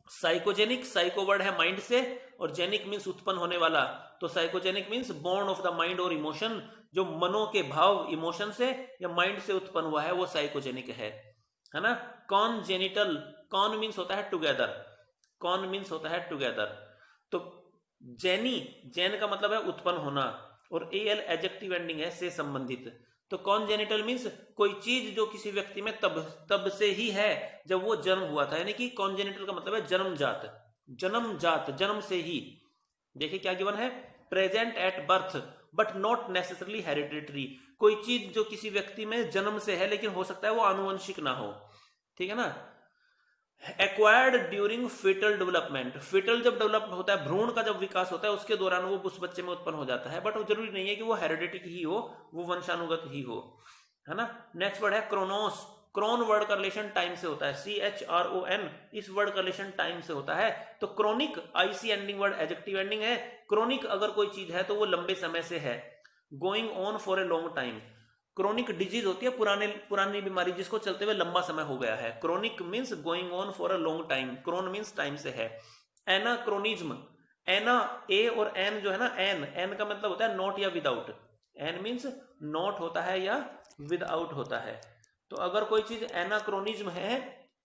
साइकोजेनिक, साइको वर्ड है माइंड से और जेनिक मीन्स उत्पन्न होने वाला। तो psychogenic means born of the mind और इमोशन, जो मनो के भाव, इमोशन से या माइंड से उत्पन्न हुआ है, वो साइकोजेनिक है ना। कॉनजेनिटल, कॉन मीन्स होता है टुगेदर, कॉन मीन्स होता है टुगेदर। तो जेनी, जेन का मतलब है उत्पन्न होना और AL एडजेक्टिव एंडिंग है से संबंधित। तो कॉनजेनिटल मीन्स कोई चीज जो किसी व्यक्ति में तब से ही है जब वो जन्म हुआ था, यानी कि कॉनजेनिटल का मतलब है जन्मजात, जन्मजात, जन्म से ही। देखिए क्या गिवन है, present at birth but not necessarily hereditary, कोई चीज जो किसी व्यक्ति में जन्म से है लेकिन हो सकता है वो आनुवंशिक ना हो, ठीक है ना। Acquired during fetal development, fetal जब डेवलप होता है, भ्रूण का जब विकास होता है उसके दौरान वो उस बच्चे में उत्पन्न हो जाता है, बट वो जरूरी नहीं है कि वो हेरिडिटिक ही हो, वो वंशानुगत ही हो, है ना। नेक्स्ट वर्ड है क्रोनोस। क्रोन वर्ड का रिलेशन टाइम से होता है, CHRON, इस वर्ड का रिलेशन टाइम से होता है। तो chronic IC ending word adjective ending है। क्रोनिक अगर कोई चीज है तो वो लंबे समय से है, going on for a long time. Chronic disease होती है पुरानी बीमारी जिसको चलते हुए लंबा समय हो गया है। Chronic means going on for a long time, chron means time से है। एनाक्रोनिज्म, एना ए और एन जो है ना, एन का मतलब होता है नॉट या विदाउट, एन मीन्स नॉट होता है या विदाउट होता है। तो अगर कोई चीज एनाक्रोनिज्म है,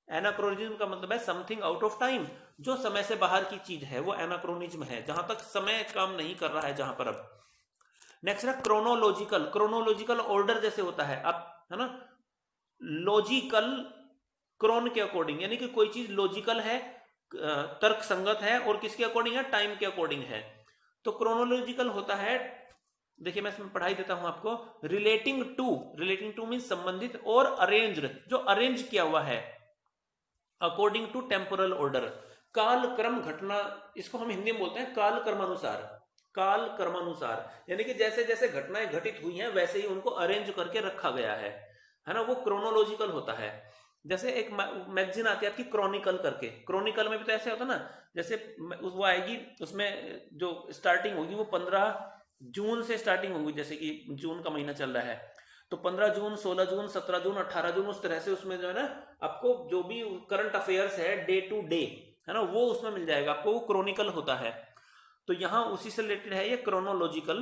एनाक्रोनिज्म का मतलब है समथिंग आउट ऑफ टाइम, जो समय से बाहर की चीज है वो एनाक्रोनिज्म है, जहां तक समय काम नहीं कर रहा है जहां पर। अब नेक्स्ट है क्रोनोलॉजिकल। क्रोनोलॉजिकल ऑर्डर जैसे होता है अब, है ना, लॉजिकल क्रोन के अकॉर्डिंग, यानी कि कोई चीज लॉजिकल है, तर्क संगत है, और किसके अकॉर्डिंग है, टाइम के अकॉर्डिंग है। तो क्रोनोलॉजिकल होता है, देखिए मैं इसमें पढ़ाई देता हूं आपको, रिलेटिंग टू मीन संबंधित, और अरेंज्ड जो अरेंज किया हुआ है, अकॉर्डिंग टू टेम्पोरल ऑर्डर, काल क्रम घटना, इसको हम हिंदी में बोलते हैं काल क्रमानुसार, काल क्रमानुसार, यानी कि जैसे जैसे घटनाएं घटित हुई हैं वैसे ही उनको अरेंज करके रखा गया है ना, वो क्रोनोलॉजिकल होता है। जैसे एक मैगजीन आती है आपकी क्रॉनिकल करके, क्रॉनिकल में भी तो ऐसे होता ना, जैसे वो आएगी उसमें जो स्टार्टिंग होगी वो 15 जून से स्टार्टिंग होगी, जैसे कि जून का महीना चल रहा है तो 15 जून, 16 जून, 17 जून, 18 जून, उस तरह से उसमें जो है ना आपको जो भी करंट अफेयर्स है डे टू डे, है ना, वो उसमें मिल जाएगा आपको, वो क्रॉनिकल होता है। तो यहां उसी से रिलेटेड है ये क्रोनोलॉजिकल,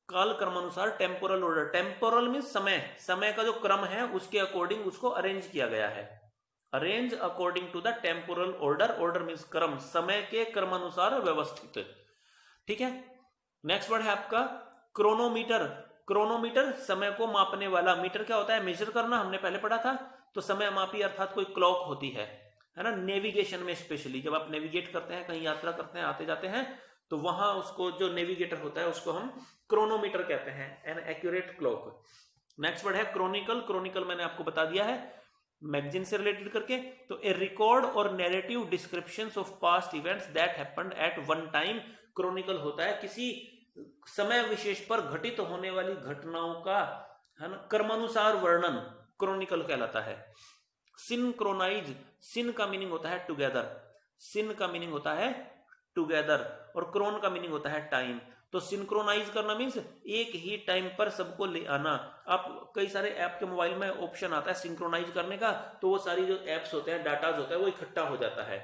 काल क्रमानुसार, टेम्पोरल ऑर्डर। टेम्पोरल मीन समय, समय का जो क्रम है उसके अकॉर्डिंग उसको अरेंज किया गया है, arrange according to the temporal order, order means क्रम, समय के क्रमानुसार व्यवस्थित, ठीक है। नेक्स्ट वर्ड है आपका क्रोनोमीटर। क्रोनोमीटर समय को मापने वाला, मीटर क्या होता है, मेजर करना, हमने पहले पढ़ा था। तो समय मापी अर्थात कोई क्लॉक होती है ना, नेविगेशन में स्पेशली जब आप नेविगेट करते हैं, कहीं यात्रा करते हैं, आते जाते हैं, तो वहां उसको जो नेविगेटर होता है उसको हम क्रोनोमीटर कहते हैं, an accurate clock. Next word है क्रोनिकल। क्रोनिकल मैंने आपको बता दिया है मैगजीन से रिलेटेड करके। तो ए रिकॉर्ड और narrative descriptions of past events that happened at one time. Chronicle होता है किसी समय विशेष पर घटित होने वाली घटनाओं का, है ना, क्रमानुसार वर्णन, क्रोनिकल कहलाता है। सिनक्रोनाइज, सिन का मीनिंग होता है टुगेदर, सिन का मीनिंग होता है टुगेदर, और क्रोन का मीनिंग होता है टाइम। तो सिंक्रोनाइज करना मीन्स एक ही टाइम पर सबको ले आना। आप कई सारे ऐप के मोबाइल में ऑप्शन आता है सिंक्रोनाइज करने का, तो वो सारी जो एप्स होते हैं, डाटाज होता है, वो इकट्ठा हो जाता है।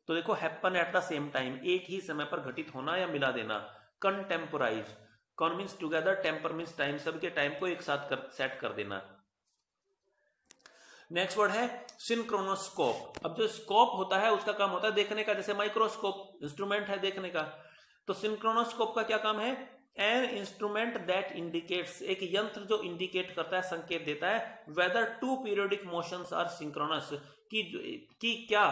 तो देखो happen at the same time, एक ही समय पर घटित होना या मिला देना। Contemporize, con means together, temper means time, सबके टाइम को एक साथ सेट कर देना। नेक्स्ट वर्ड है सिंक्रोनोस्कोप। अब जो स्कोप होता है उसका काम होता है देखने का, जैसे माइक्रोस्कोप इंस्ट्रूमेंट है देखने का। तो सिंक्रोनोस्कोप का क्या काम है, एन इंस्ट्रूमेंट दैट इंडिकेट्स, एक यंत्र जो इंडिकेट करता है, संकेत देता है, whether two periodic motions are synchronous, कि क्या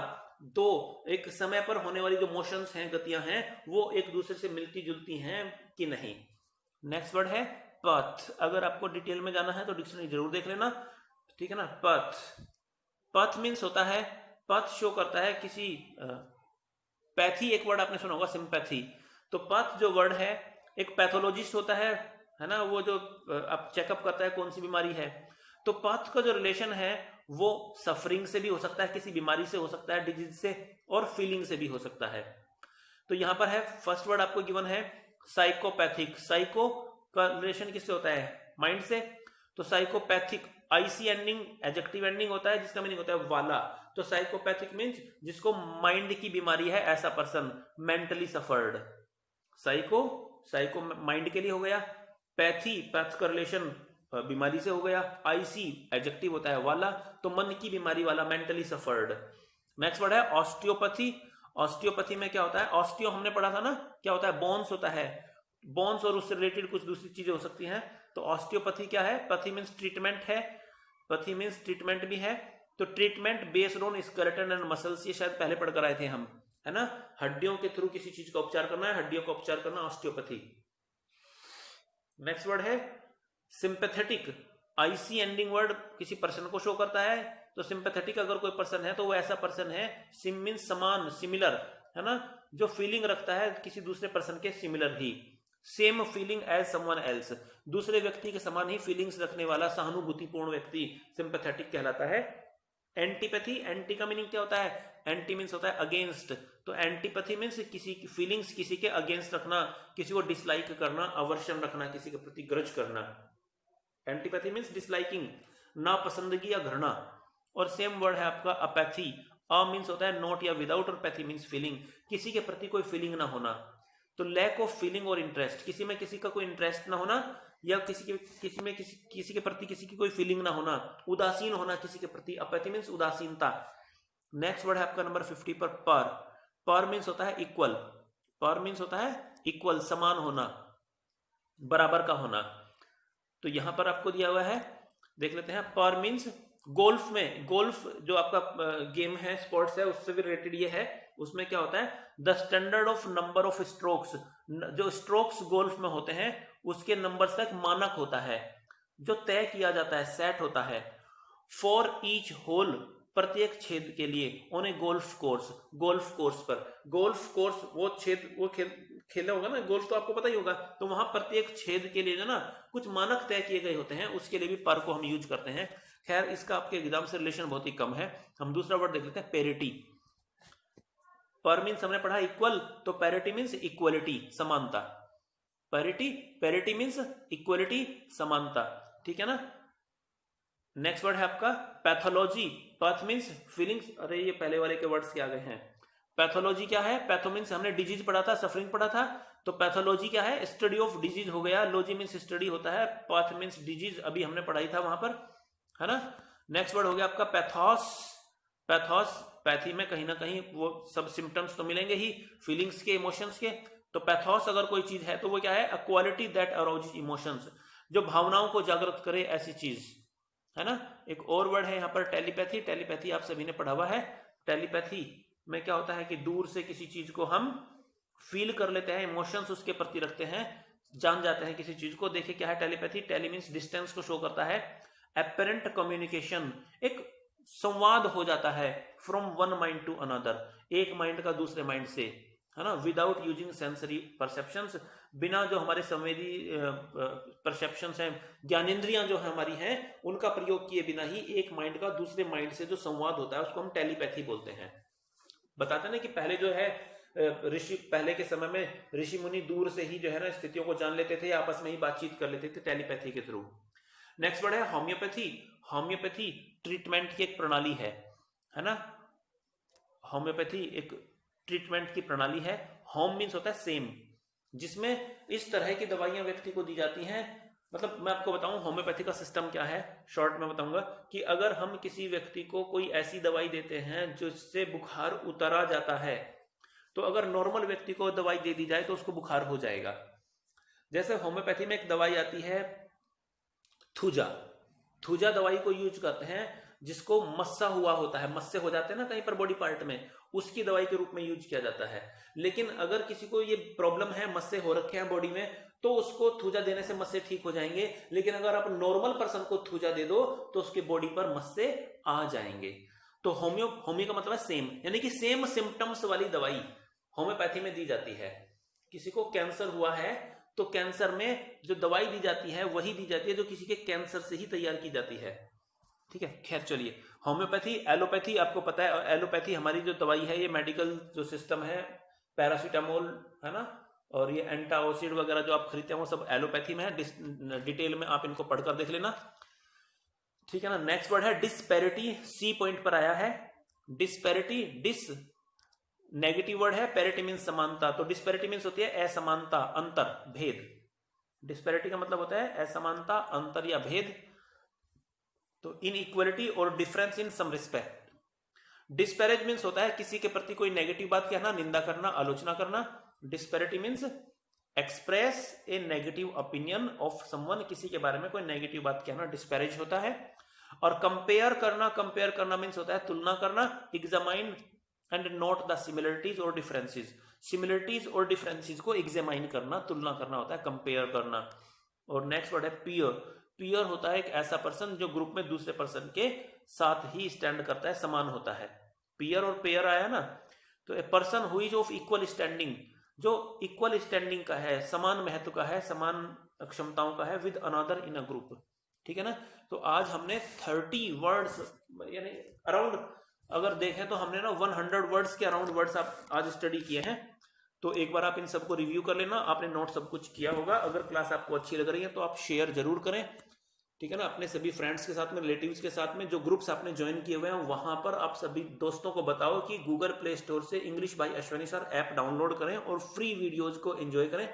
दो एक समय पर होने वाली जो मोशंस हैं, गतियां हैं, वो एक दूसरे से मिलती जुलती हैं कि नहीं। नेक्स्ट वर्ड है पथ। अगर आपको डिटेल में जाना है तो डिक्शनरी जरूर देख लेना, ठीक है ना। पथ, पथ मीन्स होता है, पथ शो करता है किसी, पैथी एक वर्ड आपने सुना होगा, सिंपैथी। तो पथ जो वर्ड है, एक पैथोलॉजिस्ट होता है ना, वो जो आप चेकअप करता है कौन सी बीमारी है। तो पथ का जो रिलेशन है वो सफरिंग से भी हो सकता है, किसी बीमारी से हो सकता है, डिजीज से, और फीलिंग से भी हो सकता है। तो यहां पर है फर्स्ट वर्ड आपको गिवन है साइकोपैथिक। साइको का रिलेशन किससे होता है, माइंड से। तो psychopathic IC ending adjective ending होता है जिसका मीनिंग होता है वाला। तो साइकोपैथिक मीन्स जिसको माइंड की बीमारी है, ऐसा person, mentally suffered. Psycho, psycho mind के लिए हो गया, पैथी, पैथ का रिलेशन बीमारी से हो गया, IC एडजेक्टिव होता है वाला, तो मन की बीमारी वाला, मेंटली सफर्ड। नेक्स्ट वर्ड है ऑस्टियोपैथी। ऑस्टियोपैथी में क्या होता है, ऑस्टियो हमने पढ़ा था ना, क्या होता है, बोन्स होता है, बोन्स और उससे रिलेटेड कुछ दूसरी चीजें हो सकती हैं। तो ऑस्टियोपैथी क्या है, पैथी मीन्स ट्रीटमेंट है, पैथी मीन्स ट्रीटमेंट भी है। तो treatment based on skeleton and muscles, ये शायद पहले पढ़कर आए थे हम, है ना, हड्डियों के थ्रू किसी चीज का उपचार करना है, हड्डियों का उपचार करना, ऑस्टियोपैथी। नेक्स्ट वर्ड है सिंपैथेटिक। IC एंडिंग वर्ड किसी पर्सन को शो करता है, तो सिंपैथेटिक अगर कोई पर्सन है तो वो ऐसा पर्सन है, सिम मींस समान, सिमिलर, है ना, जो फीलिंग रखता है किसी दूसरे पर्सन के सिमिलर ही, same feeling as someone else, दूसरे व्यक्ति के समान ही फीलिंग्स रखने वाला सहानुभूतिपूर्ण व्यक्ति सिंपैथेटिक कहलाता है। एंटीपैथी, एंटी का मीनिंग क्या होता है? एंटी मीन्स होता है अगेंस्ट, तो एंटीपैथी मीन्स किसी की फीलिंग्स किसी के अगेंस्ट रखना, किसी को डिसलाइक करना, अवर्शन रखना, किसी के प्रति ग्रज करना। एंटीपैथी मीन्स डिसलाइकिंग, नापसंदगी या घृणा। और सेम वर्ड है आपका अपैथी, अ मीन्स होता है नॉट या विदाउट, और पैथी मीन्स फीलिंग, किसी के प्रति कोई फीलिंग ना होना। तो लैक ऑफ फीलिंग और इंटरेस्ट, किसी में किसी का कोई इंटरेस्ट ना होना, या किसी के प्रति किसी की कोई फीलिंग ना होना, उदासीन होना किसी के प्रति, अपैथी मीन्स उदासीनता। नेक्स्ट वर्ड है आपका नंबर 50 पर। पर मीन्स होता है इक्वल, पर मीन्स होता है इक्वल, समान होना, बराबर का होना। तो यहां पर आपको दिया हुआ है, देख लेते हैं। पर मीन्स गोल्फ में, गोल्फ जो आपका गेम है, स्पोर्ट्स है, उससे भी रिलेटेड ये है। उसमें क्या होता है? The standard of number of strokes, जो स्ट्रोक्स गोल्फ में होते हैं उसके नंबर्स का एक मानक होता है जो तय किया जाता है, सेट होता है। फॉर ईच होल, प्रत्येक छेद के लिए, on A golf course, golf course पर, गोल्फ कोर्स वो छेद, वो खेला होगा ना गोल्फ, तो आपको पता ही होगा। तो वहां प्रत्येक छेद के लिए जो ना कुछ मानक तय किए गए होते हैं, उसके लिए भी पर को हम यूज करते हैं। खैर इसका आपके एग्जाम से रिलेशन बहुत ही कम है। हम दूसरा वर्ड देख लेते हैं, पेरिटी। पर मीन्स हमने पढ़ा इक्वल, तो पैरिटी मीन्स इक्वलिटी, समानता। पैरिटी, पैरिटी मीन्स इक्वलिटी, समानता, ठीक है ना। नेक्स्ट वर्ड है आपका पैथोलॉजी। पैथ मीन्स फीलिंग्स, अरे ये पहले वाले के वर्ड्स क्या गए हैं। पैथोलॉजी क्या है? पैथो मीन्स हमने डिजीज पढ़ा था, सफरिंग पढ़ा था, तो पैथोलॉजी क्या है? स्टडी ऑफ डिजीज हो गया। लॉजी मीन्स स्टडी होता है, पैथ मीन्स डिजीज, अभी हमने पढ़ाई था वहां पर, है ना। नेक्स्ट वर्ड हो गया आपका पैथोस। पैथोस, पैथी में कहीं ना कहीं वो सब सिम्टम्स तो मिलेंगे ही, फीलिंग्स के, इमोशंस के। तो पैथोस अगर कोई चीज है तो वो क्या है? A quality that arouses emotions, जो भावनाओं को जागृत करे ऐसी चीज, है ना। एक और वर्ड है यहाँ पर टेलीपैथी। टेलीपैथी आप सभी ने पढ़ा हुआ है। टेलीपैथी में क्या होता है कि दूर से किसी चीज को हम फील कर लेते हैं, इमोशंस उसके प्रति रखते हैं, जान जाते हैं किसी चीज को। देखिए क्या है टेलीपैथी। टेली मीन्स डिस्टेंस को शो करता है। एपेरेंट कम्युनिकेशन, एक संवाद हो जाता है, from one mind to another, एक माइंड का दूसरे माइंड से, है ना। विदाउट यूजिंग सेंसरी परसेप्शंस, बिना जो हमारे संवेदी परसेप्शंस हैं, ज्ञानेंद्रियां जो हमारी हैं, उनका प्रयोग किए बिना ही एक माइंड का दूसरे माइंड से जो संवाद होता है उसको हम टेलीपैथी बोलते हैं। बताते ना कि पहले जो है ऋषि, पहले के समय में ऋषि मुनि दूर से ही जो है ना स्थितियों को जान लेते थे, आपस में ही बातचीत कर लेते थे टेलीपैथी के थ्रू। नेक्स्ट वर्ड है होम्योपैथी। होम्योपैथी ट्रीटमेंट की एक प्रणाली है ना। होम्योपैथी एक ट्रीटमेंट की प्रणाली है। होम मीन्स होता है सेम, जिसमें इस तरह की दवाइयां व्यक्ति को दी जाती हैं। मतलब मैं आपको बताऊं होम्योपैथी का सिस्टम क्या है, शॉर्ट में बताऊंगा कि अगर हम किसी व्यक्ति को कोई ऐसी दवाई देते हैं जिससे बुखार उतरा जाता है, तो अगर नॉर्मल व्यक्ति को दवाई दे दी जाए तो उसको बुखार हो जाएगा। जैसे होम्योपैथी में एक दवाई आती है थूजा। थूजा दवाई को यूज करते हैं जिसको मस्सा हुआ होता है, मस्से हो जाते हैं ना कहीं पर बॉडी पार्ट में, उसकी दवाई के रूप में यूज किया जाता है। लेकिन अगर किसी को ये प्रॉब्लम है, मस्से हो रखे हैं बॉडी में, तो उसको थूजा देने से मस्से ठीक हो जाएंगे। लेकिन अगर आप नॉर्मल पर्सन को थूजा दे दो तो उसके बॉडी पर मस्से आ जाएंगे। तो होम्यो का मतलब है सेम, यानी कि सेम सिम्टम्स वाली दवाई होम्योपैथी में दी जाती है। किसी को कैंसर हुआ है तो कैंसर में जो दवाई दी जाती है वही दी जाती है जो किसी के कैंसर से ही तैयार की जाती है, ठीक है। खैर चलिए, होम्योपैथी, एलोपैथी आपको पता है। एलोपैथी हमारी जो दवाई है, ये मेडिकल जो सिस्टम है, पैरासीटामोल, है ना, और ये एंटाओसिड वगैरह जो आप खरीदते हैं वो सब एलोपैथी में है। डिटेल में आप इनको पढ़कर देख लेना, ठीक है ना। नेक्स्ट वर्ड है डिस्पैरिटी। सी पॉइंट पर आया है डिस्पैरिटी। डिस नेगेटिव वर्ड है, पैरिटी मीन्स समानता, तो डिस्पैरिटी मीन्स होती है असमानता, अंतर, भेद। डिस्पैरिटी का मतलब होता है असमानता, अंतर या भेद। तो इनइक्वालिटी और difference in some respect. Disparage means होता है किसी के प्रति कोई नेगेटिव बात कहना, निंदा करना, आलोचना करना। Disparity means express A negative opinion of someone, किसी के बारे में कोई नेगेटिव बात कहना डिस्पैरेज होता है। और कंपेयर करना मीन्स होता है तुलना करना। Examine and note the similarities और डिफरेंसेस। सिमिलरिटीज और डिफरेंसेस को एग्जामाइन करना, तुलना करना होता है, कंपेयर करना। और नेक्स्ट वर्ड है पियर। पीयर होता है एक ऐसा पर्सन जो ग्रुप में दूसरे पर्सन के साथ ही स्टैंड करता है, समान होता है। पीयर और पेयर आया ना, तो a person who is of equal standing, जो इक्वल स्टैंडिंग का है, समान महत्व का है, समान क्षमताओं का है with another in a group. ठीक है ना। तो आज हमने 30 वर्ड्स यानी अराउंड, अगर देखें तो हमने ना 100 वर्ड्स के अराउंड वर्ड्स आप आज स्टडी किए हैं। तो एक बार आप इन सबको रिव्यू कर लेना, आपने नोट सब कुछ किया होगा। अगर क्लास आपको अच्छी लग रही है तो आप शेयर जरूर करें, ठीक है ना, अपने सभी फ्रेंड्स के साथ में, रिलेटिव्स के साथ में, जो ग्रुप्स आपने ज्वाइन किए हुए हैं वहां पर आप सभी दोस्तों को बताओ कि गूगल प्ले स्टोर से English by Ashwani sir app download करें और फ्री वीडियोज को एंजॉय करें।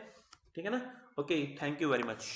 ठीक है ना। Okay, thank you very much.